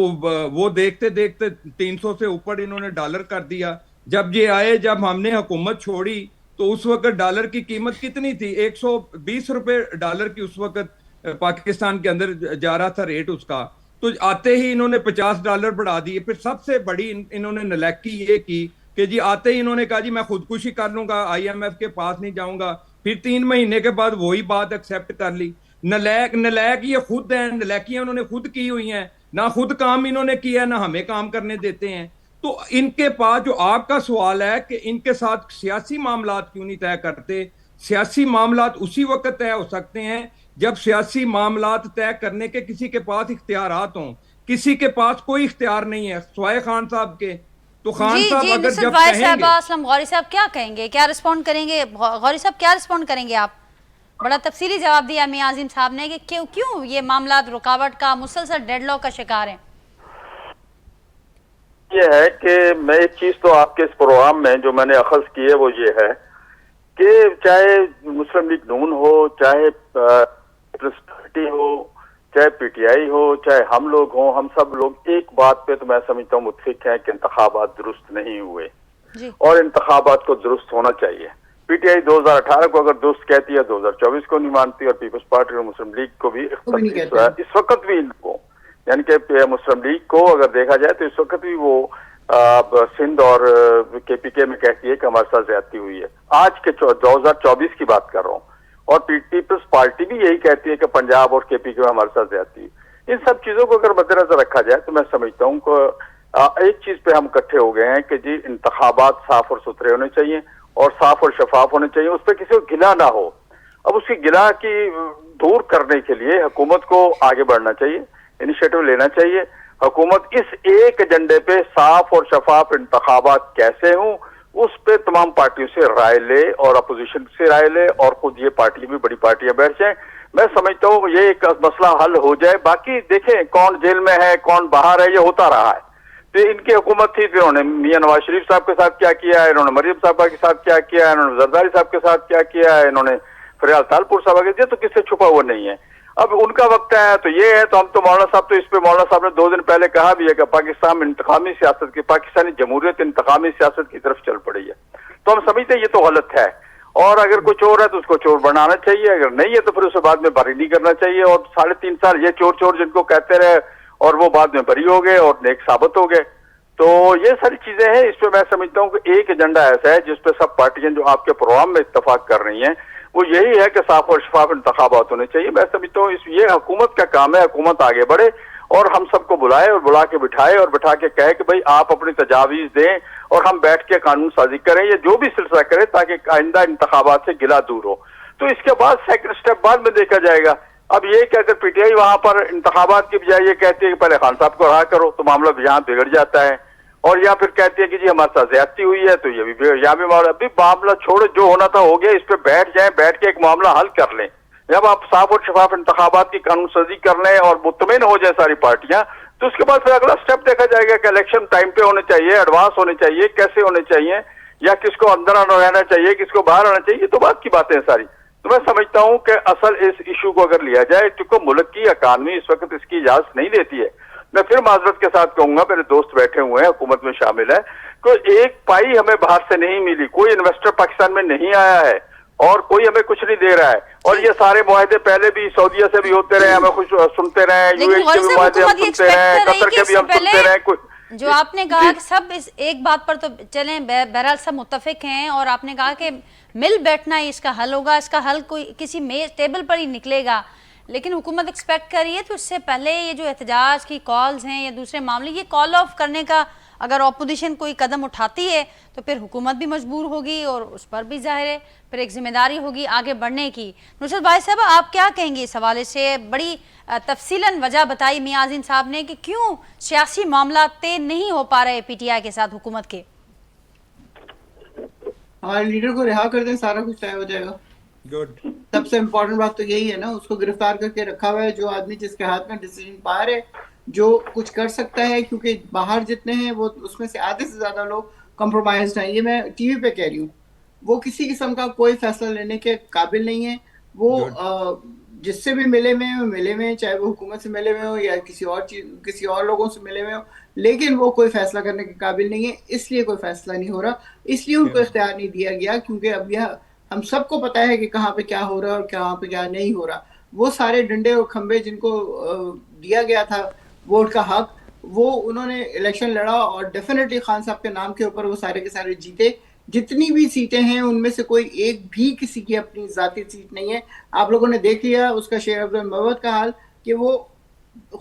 वो देखते देखते 300 से ऊपर इन्होंने डॉलर कर दिया। जब ये आए, जब हमने हुकूमत छोड़ी तो उस वक्त डॉलर की कीमत कितनी थी? 120 रुपए डॉलर की उस वक्त पाकिस्तान के अंदर जा रहा था रेट उसका, तो आते ही इन्होंने $50 बढ़ा दिए। फिर सबसे बड़ी इन्होंने नलायकी ये की कि जी आते ही इन्होंने कहा जी मैं खुदकुशी कर लूंगा, IMF के पास नहीं जाऊंगा। फिर 3 महीने के बाद वही बात एक्सेप्ट कर ली। नलायक ये खुद हैं, नलायकियां उन्होंने खुद की हुई हैं, ना खुद काम इन्होंने किया ना हमें काम करने देते हैं। तो इनके पास जो आपका सवाल है कि इनके साथ सियासी मामलात क्यों नहीं तय करते, सियासी मामलात उसी वक्त तय हो सकते हैं जब सियासी मामलात तय करने के किसी के पास इख्तियारात हों। किसी के पास कोई इख्तियार नहीं है सिवाय खान साहब के। तो खान जी साहब जी अगर नुसरत जब भाई कहेंगे, साहब, असलम गौरी साहब क्या कहेंगे, क्या रिस्पॉन्ड करेंगे? गौरी साहब क्या रिस्पॉन्ड करेंगे आप? बड़ा तफसीली जवाब दिया मियां आजिम साहब ने कि क्यों ये मामला रुकावट का, मुसलसल डेडलॉक का शिकार है। ये है कि मैं एक चीज तो आपके इस प्रोग्राम में जो मैंने अखज की है वो ये है कि चाहे मुस्लिम लीग नून हो, चाहे पीपल्स पार्टी हो, चाहे PTI हो, चाहे हम लोग हों, हम सब लोग एक बात पे तो मैं समझता हूँ मुत्फिक हैं कि इंतखाबात दुरुस्त नहीं हुए जी। और इंतखाबात को दुरुस्त होना चाहिए। PTI 2018 को अगर दुरुस्त कहती है 2024 को नहीं मानती, और पीपल्स पार्टी और मुस्लिम लीग को भी इस वक्त भी इनको, यानी कि मुस्लिम लीग को अगर देखा जाए तो इस वक्त भी वो सिंध और KPK में कहती है कि हमारे साथ ज्यादती हुई है। आज के 2024 की बात कर रहा हूँ। और पीपल्स पार्टी भी यही कहती है कि पंजाब और KPK में हमारे साथ ज्यादती हुई। इन सब चीजों को अगर मद्देनजर रखा जाए तो मैं समझता हूँ कि एक चीज पे हम इकट्ठे हो गए हैं कि जी इंतखाबात साफ और सुथरे होने चाहिए और साफ और शफाफ होने चाहिए, उस पर किसी को गिला ना हो। अब उसकी गिला की दूर करने के लिए हुकूमत को आगे बढ़ना चाहिए, इनिशिएटिव लेना चाहिए। हुकूमत इस एक एजेंडे पे साफ और शफाफ इंतखाबात कैसे हों उस पे तमाम पार्टियों से राय ले और अपोजिशन से राय ले और खुद ये पार्टी भी बड़ी पार्टियां बैठ जाएं। मैं समझता हूँ ये एक मसला हल हो जाए। बाकी देखें कौन जेल में है कौन बाहर है, ये होता रहा है। तो इनकी हुकूमत थी तो इन्होंने मियां नवाज शरीफ साहब के साथ क्या किया है, इन्होंने मरियम साहबा के साथ क्या किया है, इन्होंने जरदारी साहब के साथ क्या किया है, इन्होंने फरियाल तालपुर साहब के, ये तो किससे छुपा हुआ नहीं है। अब उनका वक्त है तो ये है। तो हम तो मौलाना साहब, तो इस पे मौलाना साहब ने 2 दिन पहले कहा भी है कि पाकिस्तान इंतकामी सियासत की, पाकिस्तानी जमहूरियत इंतकामी सियासत की तरफ चल पड़ी है। तो हम समझते हैं ये तो गलत है, और अगर कोई चोर है तो उसको चोर बनाना चाहिए, अगर नहीं है तो फिर उसे बाद में बरी नहीं करना चाहिए। और 3.5 साल ये चोर चोर जिनको कहते रहे और वो बाद में बरी हो गए और नेक साबित हो गए। तो ये सारी चीजें हैं। इस पे मैं समझता हूँ कि एक एजेंडा ऐसा है जिसपे सब पार्टियां जो आपके प्रोग्राम में इत्तेफाक कर रही हैं वो यही है कि साफ और शफाफ इंतखाबात होने चाहिए। मैं समझता हूँ ये हुकूमत का काम है, हुकूमत आगे बढ़े और हम सबको बुलाए और बुला के बिठाए और बिठा के कहे कि भाई आप अपनी तजावीज दें और हम बैठ के कानून साजी करें, ये जो भी सिलसिला करें ताकि आइंदा इंतखाबात से गिला दूर हो। तो इसके बाद सेकंड स्टेप बाद में देखा जाएगा। अब ये कि अगर PTI वहां पर इंतखाबात की बजाय ये कहती है कि पहले खान साहब को रहा करो तो मामला यहाँ बिगड़ जाता है, और या फिर कहती है कि जी हमारे साथ ज्यादती हुई है तो ये भी यहाँ भी मामला छोड़ो, जो होना था हो गया। इस पे बैठ जाए, बैठ के एक मामला हल कर लें। जब आप साफ और शफाफ इंतखाबात की कानून साजी कर लें और मुतमईन हो जाए सारी पार्टियां, तो उसके बाद फिर अगला स्टेप देखा जाएगा कि इलेक्शन टाइम पे होने चाहिए, एडवांस होने चाहिए, कैसे होने चाहिए, या किसको अंदर आना रहना चाहिए, किसको बाहर आना चाहिए। तो बात की बातें सारी। तो मैं समझता हूं कि असल इस इशू को अगर लिया जाए, क्योंकि मुल्क की इकानमी इस वक्त इसकी इजाजत नहीं देती है। मैं फिर माजरत के साथ कहूंगा, मेरे दोस्त बैठे हुए हैं, हुकूमत में शामिल है, कोई एक पाई हमें बाहर से नहीं मिली, कोई इन्वेस्टर पाकिस्तान में नहीं आया है और कोई हमें कुछ नहीं दे रहा है। और ये सारे मुआहदे पहले भी सऊदीया से भी होते रहे, हमें कुछ सुनते रहे, UAE के भी मुआहदे हम सुनते रहे, कतर के भी हम सुनते रहे। जो आपने कहा कि सब इस एक बात पर तो चलें, बहरहाल सब मुत्तफिक हैं, और आपने कहा कि मिल बैठना ही इसका हल होगा, इसका हल कोई किसी मेज टेबल पर ही निकलेगा। लेकिन हुकूमत एक्सपेक्ट कर रही है तो उससे पहले ये जो एहतजाज की कॉल्स हैं या दूसरे मामले, ये कॉल ऑफ करने का अगर अपोजिशन कोई कदम उठाती है तो फिर हुकूमत भी मजबूर होगी और उस पर भी जाहिर है फिर एक जिम्मेदारी होगी आगे बढ़ने की। नुसरत भाई साहब, आप क्या कहेंगे इस हवाले से? बड़ी तफसीलन वजह बताई मियां आज़ीम साहब ने कि क्यों सियासी मामला तय नहीं हो पा रहे PTI के साथ हुकूमत के। हमारे लीडर को रिहा कर दें, सारा कुछ तय हो जाएगा। गुड। सबसे इम्पोर्टेंट बात तो यही है ना, उसको गिरफ्तार करके रखा हुआ है जो आदमी जिसके हाथ में डिसीजन पावर है, जो कुछ कर सकता है, क्योंकि बाहर जितने हैं वो उसमें से आधे से ज्यादा लोग कॉम्प्रोमाइज्ड हैं। ये मैं टीवी पे कह रही हूँ। वो किसी किस्म का कोई फैसला लेने के काबिल नहीं है। वो जिससे भी मिले में, चाहे वो हुकूमत से मिले में हो या किसी और लोगों से मिले में हो, लेकिन वो कोई फैसला करने के काबिल नहीं है। इसलिए कोई फैसला नहीं हो रहा, इसलिए उनको इख्तियार नहीं दिया गया, क्योंकि अब यह हम सबको पता है कि कहाँ पे क्या हो रहा है और कहाँ पे क्या नहीं हो रहा। वो सारे डंडे और खंबे जिनको दिया गया था वोट का हक, वो उन्होंने इलेक्शन लड़ा और डेफिनेटली खान साहब के नाम के ऊपर वो सारे के सारे जीते। जितनी भी सीटें हैं उनमें से कोई एक भी किसी की अपनी जाती सीट नहीं है। आप लोगों ने देख लिया उसका शेर अब्दुल महमद का हाल कि वो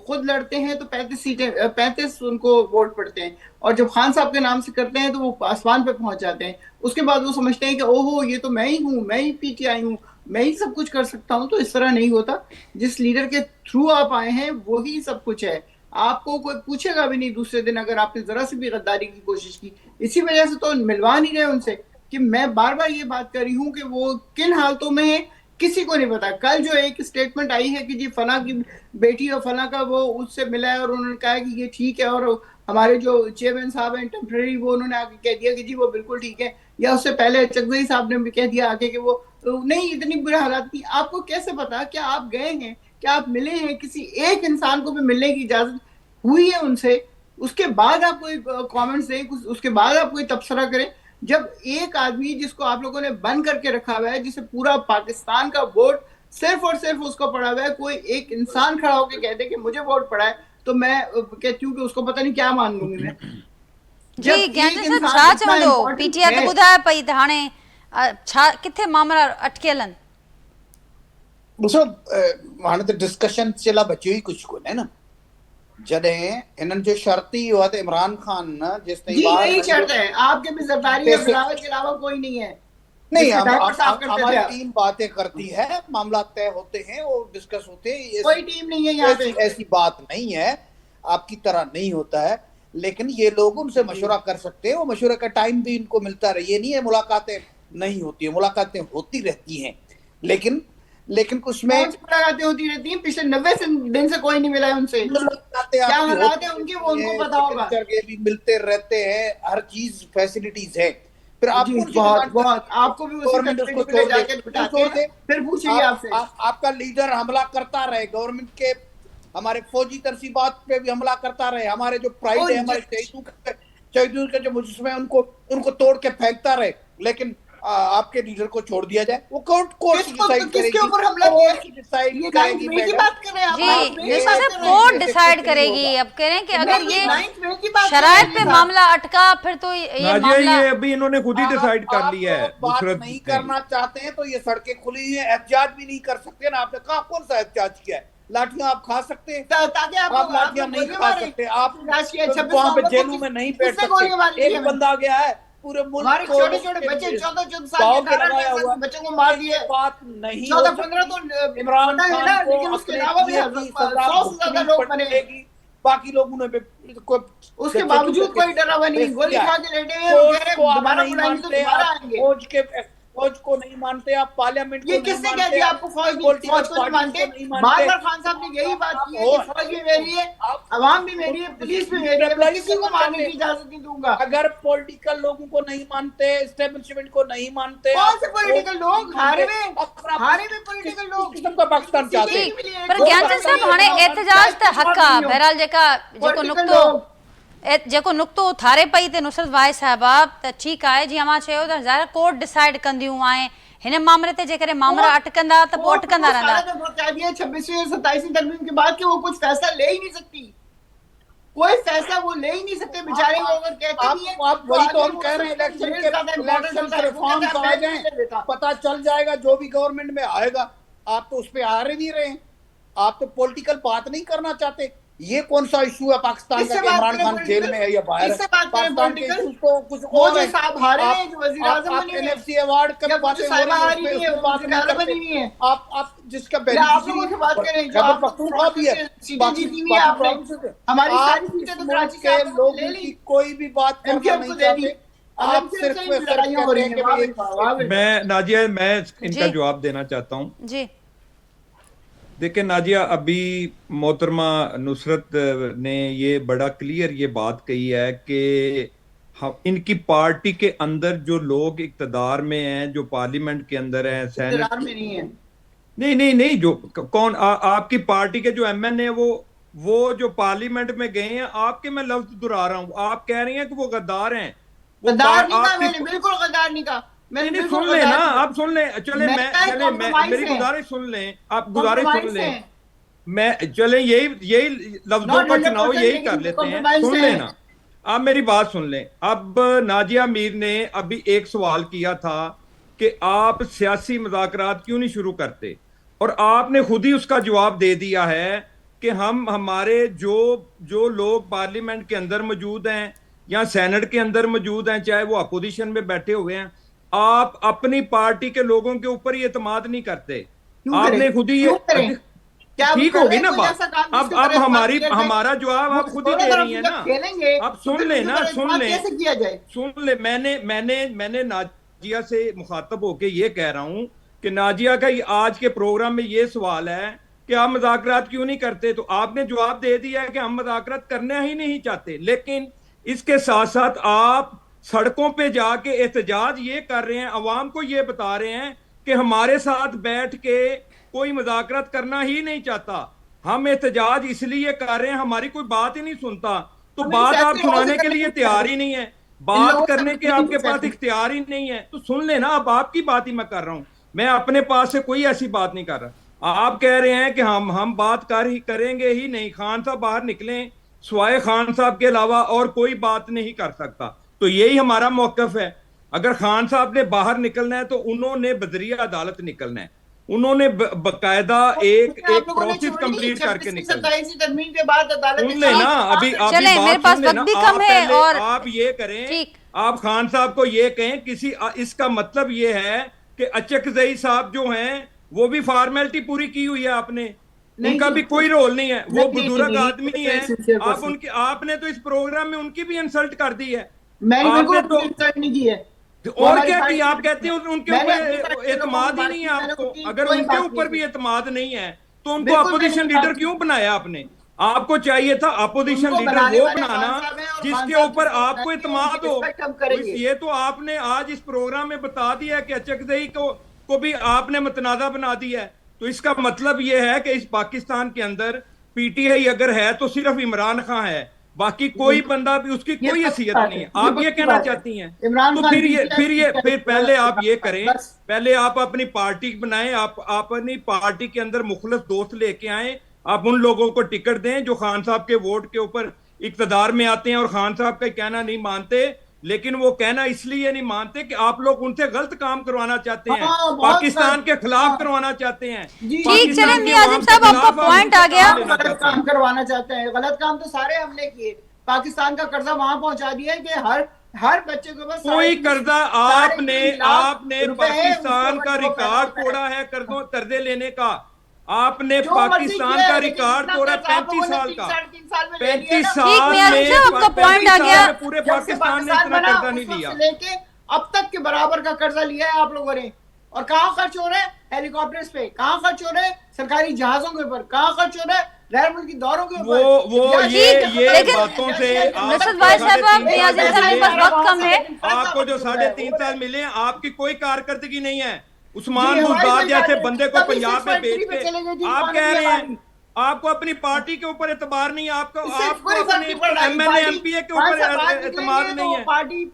खुद लड़ते हैं तो 35 उनको वोट पड़ते हैं, और जब खान साहब के नाम से करते हैं तो वो आसमान पे पहुंच जाते हैं। उसके बाद वो समझते हैं कि ओहो ये तो मैं ही हूँ, मैं ही पीटीआई हूँ, मैं ही सब कुछ कर सकता हूँ। तो इस तरह नहीं होता। जिस लीडर के थ्रू आप आए हैं वही सब कुछ है। आपको कोई पूछेगा भी नहीं दूसरे दिन अगर आपने जरा सी भी गद्दारी की कोशिश की। इसी वजह से तो मिलवा नहीं रहे उनसे कि मैं बार बार ये बात कर रही हूँ कि वो किन हालतों में है किसी को नहीं पता। कल जो एक स्टेटमेंट आई है कि जी फला की बेटी और फला का वो उससे मिला है और उन्होंने कहा कि ये ठीक है, और हमारे जो चेयरमैन साहब हैं टेम्पररी वो उन्होंने आके कह दिया कि जी वो बिल्कुल ठीक है, या उससे पहले चकजई साहब ने भी कह दिया आके कि वो नहीं इतनी बुरे हालात थी। आपको कैसे पता? क्या आप गए हैं, क्या आप मिले हैं, किसी एक इंसान को भी मिलने की इजाजत हुई है उनसे? उसके बाद आप कोई कमेंट्स दें, उसके बाद आप कोई तबसरा करें। जब एक आदमी जिसको आप लोगों ने बंद करके रखा हुआ है, जिसे पूरा पाकिस्तान का वोट सिर्फ और सिर्फ उसको पड़ा हुआ है, कोई एक इंसान खड़ा होकर कहते कि मुझे वोट पड़ा है, तो मैं कहती हूँ कि उसको पता नहीं क्या मान लूंगी मैं। जी ज्ञानेंद्र साहब छा चवंदो? पीटीआई त ॿुधाए पई त हाणे छा किथे मामला अटकियल आहिनि? ॾिसो हाणे त डिस्कशन जे लाइ बचियो ई कुझु कोन्हे न। जॾहिं हिननि जो शर्त ई हुआ त इमरान खान न जेसिताईं यही शर्त है, आपके भी ज़रदारी और बिलावल के अलावा कोई नहीं है। नहीं, हमारी टीम बातें करती है, मामला तय होते हैं, वो डिस्कस होते हैं। कोई टीम नहीं है यहाँ पे, ऐसी बात नहीं है, आपकी तरह नहीं होता है। लेकिन ये लोग उनसे मशवरा कर सकते हैं, वो मशवरे का टाइम भी इनको मिलता रहे। ये नहीं है मुलाकातें नहीं होती है, मुलाकातें होती रहती हैं। लेकिन उसमें मुलाकातें होती रहती हैं। पिछले 90 दिन से कोई नहीं मिला है उनसे। क्या हालात है उनकी वो उनको पता होगा। भी मिलते रहते हैं, हर चीज फैसिलिटीज है। फिर आपको बहुत आपको भी फिर पूछिए आपसे। आपका लीडर हमला करता रहे, गवर्नमेंट के हमारे फौजी तरसीबात पे भी हमला करता रहे, हमारे जो प्राइड है, हमारे शहीदों के जो मुजस्मे है उनको तोड़ के फेंकता रहे, लेकिन आपके लीडर को छोड़ दिया जाए। वो कोर्ट किसके ऊपर हमला किया? डिसाइड करेगी। की बात कर रहे हैं आप? जी सिर्फ कोर्ट डिसाइड करेगी। अब कह रहे हैं कि अगर ये शराइत पे मामला अटका फिर तो ये मामला ये अभी इन्होंने खुद ही डिसाइड कर लिया है। बात नहीं करना चाहते हैं तो ये सड़कें खुली हुई हैं, एहतियात भी नहीं कर सकते ना। आपने कहा कौन सा एहतियात किया है? लाठियां आप खा सकते हैं, ताकि आप लाठियां नहीं खा सकते, आप वहां पे जेलों में नहीं बैठ सकते। एक बंदा गया है पूरे मुल्क को, छोटे बच्चे 14 साल के बच्चों को मार दिए। बात नहीं 14-15 तो इमरान खान को लेकिन उसके अलावा भी 100 से ज्यादा लोग मरेंगे। बाकी लोगों ने उसके बावजूद कोई डरा हुआ नहीं, गोली खा के लेटे हैं और कह रहे हैं दोबारा बुलाएंगे तो दोबारा आएंगे। फौज को नहीं मानते आप, पार्लियामेंट ये किसने कह दिया आपको फौज को नहीं मानते? बार-बार खान साहब ने यही बात की है कि फौज भी मेरी है, अवाम भी मेरी है, पुलिस भी मेरी है, मैं किसी को मारने की इजाजत नहीं दूंगा। अगर पॉलिटिकल लोगों को नहीं मानते, एस्टेब्लिशमेंट को नहीं मानते, कौन से पॉलिटिकल लोग? हारे में पॉलिटिकल लोग किस्म का पाकिस्तान चाहते हैं। पर ज्ञानचंद साहब हाणे एहतजाज त हक़ आहे। बहरहाल जेको नुक़्तो उथारे पई ते नुसरत वाहिद साहिबा त ठीकु आहे, जीअं मां चयो त ज़ाहिर कोर्ट डिसाइड कंदियूं ऐं हिन मामले ते जेकॾहिं मामला अटकंदा त पोइ अटकंदा रहंदा। 26वीं और 27वीं तरमीम के बाद कि वो कुछ फैसला ले ही नहीं सकती, कोई फैसला वो ले ही नहीं सकते बेचारे। वो अगर कहते नहीं है आप वही तो हम कह रहे हैं, इलेक्शन के रिफॉर्म आ जाए, पता चल जाएगा जो भी गवर्नमेंट में आएगा। आप तो उस पर आ रही नहीं रहे, आप तो पॉलिटिकल बात नहीं करना चाहते। ये कौन सा इशू है पाकिस्तान का? इमरान खान जेल में है या बाहर है? पाकिस्तान के इशूज तो कुछ और है। आप एनएफसी अवार्ड का बातें हो रही है, बात नहीं है। आप जिसका बेनिफिशियरी बात करें जो आप पख्तूनख्वा भी है, हमारी सारी सीटें तो कराची के लोगों की कोई भी बात करना नहीं चाहते। आप सिर्फ मैं नाजिया मैं इनका जवाब देना चाहता हूँ जी। देखिए नाजिया, अभी मोहतरमा नुसरत ने ये बड़ा क्लियर ये बात कही है कि हम इनकी पार्टी के अंदर जो लोग इक़्तिदार में हैं, जो पार्लियामेंट के अंदर हैं, सेनेट में नहीं है। नहीं जो कौन आपकी पार्टी के जो एमएनए वो जो पार्लियामेंट में गए हैं, आपके मैं लफ्ज दोहरा रहा हूं, आप कह रही हैं कि वो गद्दार हैं। गद्दार नहीं कहा मैंने, बिल्कुल गद्दार नहीं कहा। मैंने नहीं, बिल्कुल सुन ले ना, बता दिया। आप सुन ले, चले मैं मेरी compromise गुजारिश सुन लें, आप गुजारिश सुन Compromise लें, है। मैं चले यही लफ्जों Not का चुनाव 100%, यही लेकिन कर लेते हैं। compromise सुन है। लेना, आप मेरी बात सुन लें। अब नाजिया मीर ने अभी एक सवाल किया था कि आप सियासी मुज़ाकरात क्यों नहीं शुरू करते, और आपने खुद ही उसका जवाब दे दिया है कि हमारे जो लोग पार्लियामेंट के अंदर मौजूद हैं या सेनेट के अंदर मौजूद हैं, चाहे वो अपोजिशन में बैठे हुए हैं, आप अपनी पार्टी के लोगों के ऊपर ही एतमाद नहीं करते। क्यों आपने करें? खुद ही क्यों करें? क्या आप ठीक कर होगी रहे हैं ना कोई बात। ऐसा काम अब जिसके ऊपर हमारी एतमाद किया जाए? हमारा जवाब आप खुद ही दोनों दे तरफ रही है जब ना। खेलेंगे अब तो सुन फिर ले इसके ना, ऊपर सुन एतमाद ले, कैसे किया जाए? सुन ले, मैंने नाजिया से मुखातब होके ये कह रहा हूं कि नाजिया का आज के प्रोग्राम में ये सवाल है कि आप मुज़ाकरात क्यों नहीं करते, तो आपने जवाब दे दिया है कि हम मुज़ाकरात करना ही नहीं चाहते। लेकिन इसके साथ साथ आप सड़कों पे जाके एहतजाज ये कर रहे हैं, अवाम को ये बता रहे हैं कि हमारे साथ बैठ के कोई मुज़ाकरात करना ही नहीं चाहता, हम एहतजाज इसलिए कर रहे हैं, हमारी कोई बात ही नहीं सुनता। तो हम बात इनसे आप ऐसे लोगों सुनाने से के लिए कनेक्ट तैयार कर ही नहीं है, इन बात लोगों से करने के कनेक्ट आपके नहीं पास करते। इख्तियार ही नहीं है। तो सुन लेना, अब आपकी बात ही मैं कर रहा हूं, मैं अपने पास से कोई ऐसी बात नहीं कर रहा। आप कह रहे हैं कि हम बात करेंगे ही नहीं, खान साहब बाहर निकलें, स्वाए खान साहब के अलावा और कोई बात नहीं कर सकता। तो यही हमारा मौकफ है। अगर खान साहब ने बाहर निकलना है तो उन्होंने बजरिया अदालत निकलना है, उन्होंने बकायदा एक आप लोगों ने प्रोसेस छोड़ी कंप्लीट करके 36 की निकलना। 27वीं तरमीम के बाद अदालत सुन लेना, अभी चलें, मेरे बात पास सुन लेना। वक्त भी आप कम है पहले और आप ये करें, ठीक। आप खान साहब को ये कहें इसका मतलब ये है कि अचकजई साहब जो हैं वो भी फॉर्मेलिटी पूरी की हुई है आपने, नहीं उनका जी, भी कोई रोल नहीं है, वो नहीं, बुजुर्ग नहीं, आदमी नहीं, है। sincere आप person। उनकी आपने तो इस प्रोग्राम में उनकी भी इंसल्ट कर दी है। मैंने आपने बिल्कुल तो इंसल्ट नहीं की है। वो और हमारी क्या पार्टी किया, आप की कहते हैं उनके मैंने अपनी ऊपर पार्टी के लोगों एतमाद की ही बात नहीं की, है मैंने आपको। उनकी अगर कोई उनके बात ऊपर नहीं भी की। एतमाद नहीं है तो उनको बिल्कुल मैंने अपोजिशन नहीं बात लीडर की। क्यों बनाया आपने? आपको चाहिए था अपोजिशन उनको लीडर बनाने वो वाले बनाना खान साहब हैं और खान जिसके साहब ऊपर जिसको आपको बनाएंगे, एतमाद उनकी हो। रिस्पेक्ट हम तो करेंगे। ये तो आपने आज इस प्रोग्राम में बता दिया कि अचकजई को भी आपने मतनाज़ा बना दिया है। तो इसका मतलब ये है कि इस पाकिस्तान के अंदर पीटीआई अगर है तो सिर्फ इमरान खान है, बाकी कोई बंदा भी उसकी ये कोई पक्की हैसियत बात नहीं है, है। आप ये पक्की कहना बात है। चाहती हैं इमरान तो खान फिर पहले आप ये करें, बस। पहले आप अपनी पार्टी बनाएं, आप अपनी पार्टी के अंदर मुखलिस दोस्त लेके आए, आप उन लोगों को टिकट दें जो खान साहब के वोट के ऊपर इक्तदार में आते हैं और खान साहब का कहना नहीं मानते। लेकिन वो कहना इसलिए नहीं मानते कि आप लोग उनसे गलत काम करवाना चाहते हैं, हाँ, बहुत पाकिस्तान गलत। के खिलाफ हाँ। करवाना चाहते हैं। जी, ठीक, पाकिस्तान चलें के मियां अवाम आज़म के साहब, आपका खिलाफ आप पॉइंट उनसे आ गया। काम लेना गलत चाहते हैं। काम करवाना चाहते हैं। गलत काम तो सारे हमने किए। पाकिस्तान का कर्जा वहां पहुंचा दिया है कि हर बच्चे के ऊपर कोई कर्जा आपने 3.5 लाख रुपए है, पाकिस्तान उसके का ऊपर जो रिकॉर्ड पैदा होता तोड़ा है कर्जे लेने का। आपने जो मर्जी पाकिस्तान किया का है, लेकिन रिकॉर्ड जितना तोड़ा कर्ज आप लोगों 35 ने साल 3 का। साढ़े 3 साल में ले लिया 35 ना। ठीक, साल मियां में आज़म साहब, आपका पॉइंट आ 35 गया। साल में पूरे जब से पाकिस्तान ने पाकिस्तान इतना बना कर्जा नहीं उस वक्त लिया। से लेके अब तक के बराबर का कर्जा लिया है आप लोगों ने। और कहाँ खर्च हो रहा है? हेलीकॉप्टर्स पे। कहाँ खर्च हो रहा है? सरकारी जहाजों के ऊपर। कहाँ खर्च हो रहा है? गैर मुल्की दौरों के ऊपर। वो ये लेकिन बातों से नुसरत भाई साहब, अब मियां आज़म साहब के पास वक्त कम है। आपको जो 3.5 साल मिले हैं, आपकी कोई कारकर्दगी नहीं है। उस्मान जी, हमारी बुजदार कोई जैसे कारकर्दगी बंदे को तभी पंजाब में 6.3 बेच पे चले गए के जी, आप कौन कह है रहे हैं हमारी? आपको अपनी पार्टी के ऊपर एतबार नहीं है, आपको इससे आपको कोई फर्क नहीं पड़ रहा है। एमएलए पार्टी- एमपीए के खान ऊपर साहब बात एतमाद निकलेंगे नहीं तो है।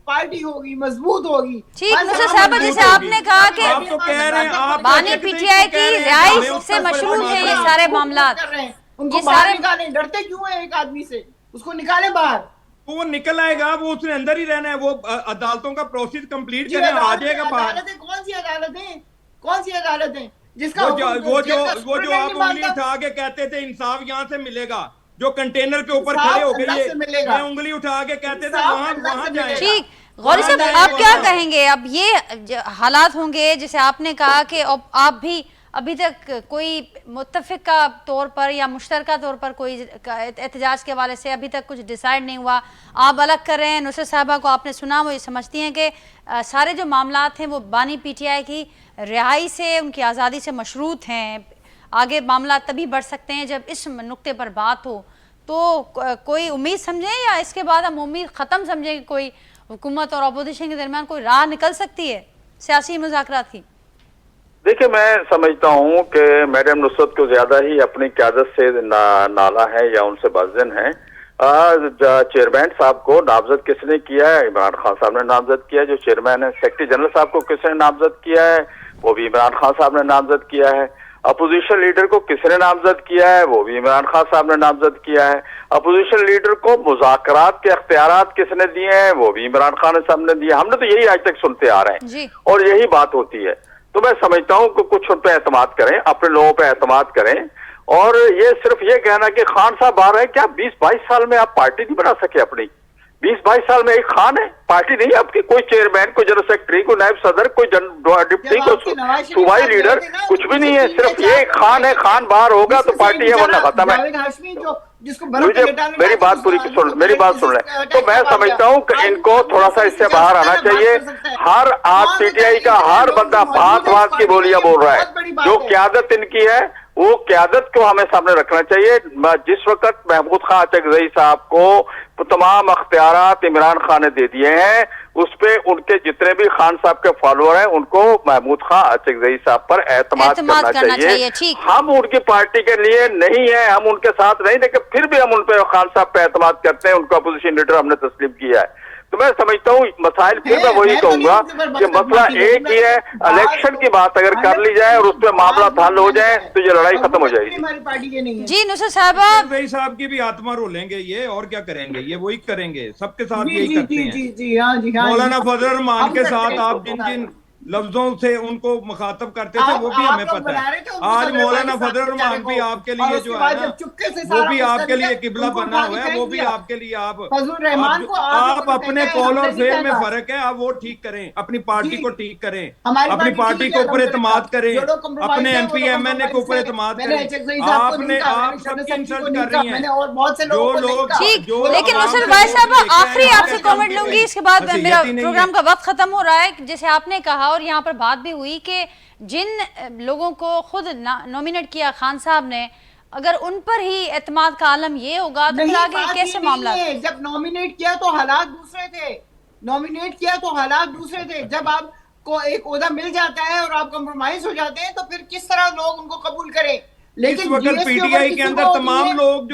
पार्टी होगी, मजबूत होगी। ठीक, खान नुसरत साहब साहब, मजबूत जैसे होगी। आपने कहा कि आप तो कह रहे हैं आप बानी पीटीआई की रिहाई से मशरूम है ये सारे मामला। कर रहे हैं। उनको ये बाहर सारे निकाले। डरते क्यों है एक आदमी से? उसको निकाले बाहर। वो निकल आएगा, वो उसने अंदर ही रहना है, वो अदालतों का प्रोसेस कंप्लीट जी, करने आ अदालतें- जाएगा बाहर। अदालतें कौन सी अदालतें? कौन सी अदालतें? जिसका वो हुक्म जो जेल का आप सुप्रीटेंडेंट उंगली मानता- उठा के कहते थे इंसाफ यहाँ से मिलेगा, जो कंटेनर के ऊपर इंसाफ खड़े हो गए अल्लाह से मिलेगा। मैं उंगली उठा के कहते थे इंसाफ वहां अल्लाह से वहां मिलेगा। जाए। ठीक, गौरी साहब, वहाँ आप क्या जाएंगे, वहाँ। कहेंगे? अब ये हालात होंगे जैसे आपने कहा कि अब आप भी अभी तक कोई मुत्तफिक का तौर पर या मुश्तरका तौर पर कोई एहतजाज के हवाले से अभी तक कुछ डिसाइड नहीं हुआ। आप अलग कर रहे हैं। नुसरत साहबा को आपने सुना, वो ये समझती हैं कि सारे जो मामलात हैं वो बानी पीटीआई की रिहाई से, उनकी आज़ादी से मशरूत हैं। आगे मामला तभी बढ़ सकते हैं जब इस नुक्ते पर बात हो। तो कोई उम्मीद समझें या इसके बाद हम उम्मीद ख़त्म समझें कि कोई हुकूमत और अपोजिशन के दरमियान कोई राह निकल सकती है सियासी मुज़ाकरात की? देखिए, मैं समझता हूं कि मैडम नुसरत को ज्यादा ही अपनी क़यादत से नाला है या उनसे बाज़न है। चेयरमैन साहब को नामजद किसने किया है? इमरान खान साहब ने नामजद किया है। जो चेयरमैन है, सेक्रेटरी जनरल साहब को किसने नामजद किया है? वो भी इमरान खान साहब ने नामजद किया है। अपोजिशन लीडर को किसने नामजद किया है? वो भी इमरान खान साहब ने नामजद किया है। अपोजिशन लीडर को मुज़ाकरात के अख्तियारात किसने दिए हैं? वो भी इमरान खान साहब ने दिए। हमने तो यही आज तक सुनते आ रहे हैं और यही बात होती है। तो मैं समझता हूं कि कुछ उन पर एतमाद करें, अपने लोगों पर एतमाद करें। और ये सिर्फ ये कहना कि खान साहब बाहर है, क्या 20-22 साल में आप पार्टी नहीं बना सके अपनी? 20-22 साल में एक खान है, पार्टी नहीं है आपकी? कोई चेयरमैन, कोई जनरल सेक्रेटरी, कोई नायब सदर, कोई डिप्टी, कोई सूबाई लीडर, कुछ भी नहीं है। सिर्फ ये खान है, खान बाहर होगा तो पार्टी है, वरना खत्म है। मुझे मेरी बात पूरी सुन, मेरी बात सुन लें। तो मैं समझता हूं कि इनको थोड़ा सा इससे बाहर आना चाहिए। हर आज पीटीआई का हर बंदा भात की बोलियां बोल रहा है। जो क्यादत इनकी है वो क्यादत को हमें सामने रखना चाहिए। जिस वक्त महमूद खान अचकजई साहब को तमाम अख्तियारात इमरान खान ने दे दिए हैं, उस पे उनके जितने भी खान साहब के फॉलोअर हैं उनको महमूद खान अचकजई साहब पर एतमाद करना चाहिए। हम उनकी पार्टी के लिए नहीं है, हम उनके साथ नहीं, लेकिन फिर भी हम उन पे खान साहब पे एतमाद करते हैं। उनको अपोजिशन लीडर हमने तस्लीम किया है। तो मैं समझता हूँ मसाइल, फिर मैं वही कहूंगा कि मसला एक ही है। इलेक्शन की बात अगर कर ली जाए और उसमें मामला हल हो जाए तो ये लड़ाई खत्म हो जाएगी। हमारी पार्टी के नहीं है। जी नुसरत साहबा, भाई साहब की भी आत्मा रोलेंगे ये, और क्या करेंगे? ये वही करेंगे, सबके साथ जी यही जी करते जी हैं। जी जी हाँ जी हाँ। मौलाना फजल रहमान हम के करते साथ हैं आप इसको। जिन जिन लफ्जों से उनको मुखातब करते थे वो भी आप हमें लोग पता बना रहे है। थे उनको आज सदर मौलाना पाकिस्तान फजल रहमान भी को। आपके और लिए उसके जो है बाद ना, जब चुपके से वो सारा भी मसला आपके लिए निकला, किबला उनको बना उठा के हुआ है। फेंक वो भी दिया। आपके लिए फजल रहमान को आप अपने कॉल और फेल में फर्क फर्क है। आप वो ठीक करें, अपनी पार्टी को ठीक करें, हमारी अपनी पार्टी के ऊपर एतमाद करें, अपने MP MNA के ऊपर एतमाद करें। आपने आप सबकी इंसल्ट कर रही हैं जो लोग। ठीक, लेकिन नुसरत भाई साहब आखिरी आपसे कमेंट लूंगी, इसके बाद मेरा प्रोग्राम का वक्त खत्म हो रहा है। जैसे आपने कहा और यहाँ पर बात भी हुई कि जिन लोगों को खुद नॉमिनेट किया खान साहब ने, अगर उन पर ही एतमाद का आलम ये होगा तो फिर आगे कैसे मामला? जब नॉमिनेट किया तो हालात दूसरे थे, नॉमिनेट किया तो हालात दूसरे थे। जब आपको एक ओहदा मिल जाता है और आप कंप्रोमाइज हो जाते हैं तो फिर किस तरह लोग उनको कबूल करें? लेकिन इस वक्त पीटीआई के अंदर तमाम लोग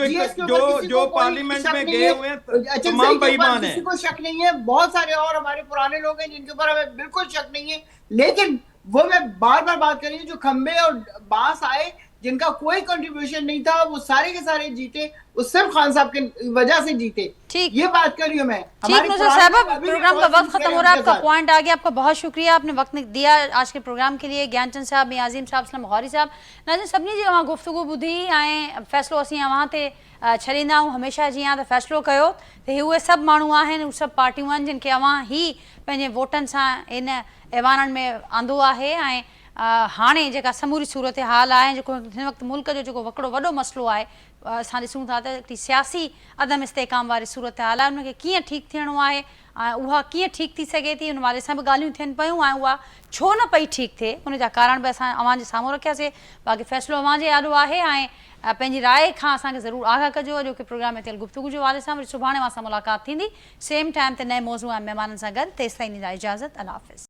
जो पार्लियामेंट में गए हुए हैं तमाम बेईमान हैं। किसी को शक नहीं है। बहुत सारे और हमारे पुराने लोग हैं जिनके ऊपर हमें बिल्कुल शक नहीं है। लेकिन वो मैं बार बार बात कर रही हूँ, जो खंबे और बांस आए जिनका कोई कंट्रीब्यूशन नहीं था, वो सारे के सारे जीते, वो सिर्फ खान साहब के वजह से जीते। ठीक, ये बात कर रही हूँ मैं। ठीक नुसरत साहब, प्रोग्राम का वक्त खत्म हो रहा है, आपका पॉइंट आ गया। आपका बहुत शुक्रिया, आपने वक्त दिया आज के प्रोग्राम के लिए। ज्ञानचंद साहब, मियां अजीम साहब, असलम गौरी साहब, नाज़रीन सभिनी जी वहाँ गुफ्तगू ॿुधी ऐं फ़ैसिलो असीं वहाँ ते छॾींदा आहियूं हमेशह। जीअं त फ़ैसिलो कयो त हे उहे सभु माण्हू आहिनि, उहे सभु पार्टियूं आहिनि जिन खे अवां ही पंहिंजे वोटनि सां इन ऐवाननि में आंदो आहे। ऐं हाणे जेका समूरी सूरत हाल आहे, जेको हिन वक़्तु मुल्क जो जेको हिकिड़ो वॾो मसइलो आहे, असां ॾिसूं था त हिकिड़ी सियासी अदम इस्तेकाम वारी सूरत हाल आहे, उनखे कीअं ठीकु थियणो आहे, उहा कीअं ठीकु थी सघे थी, उन बारे सां बि ॻाल्हियूं थियनि पियूं ऐं उहा छो न पई ठीकु थिए, उनजा कारण बि असां अव्हां जे साम्हूं रखियासीं। बाक़ी फ़ैसिलो अव्हां जे आॾो आहे ऐं पंहिंजी राय खां असांखे ज़रूरु आगाह कजो। अॼोके प्रोग्राम में थियल गुफ़्तगू जे हवाले सां वरी सुभाणे असां मुलाक़ात थींदी, सेम टाइम ते नए मौज़ू ऐं महिमाननि सां गॾु। तेसिताईं ॾींदा इजाज़त, अल्लाह हाफ़िज़।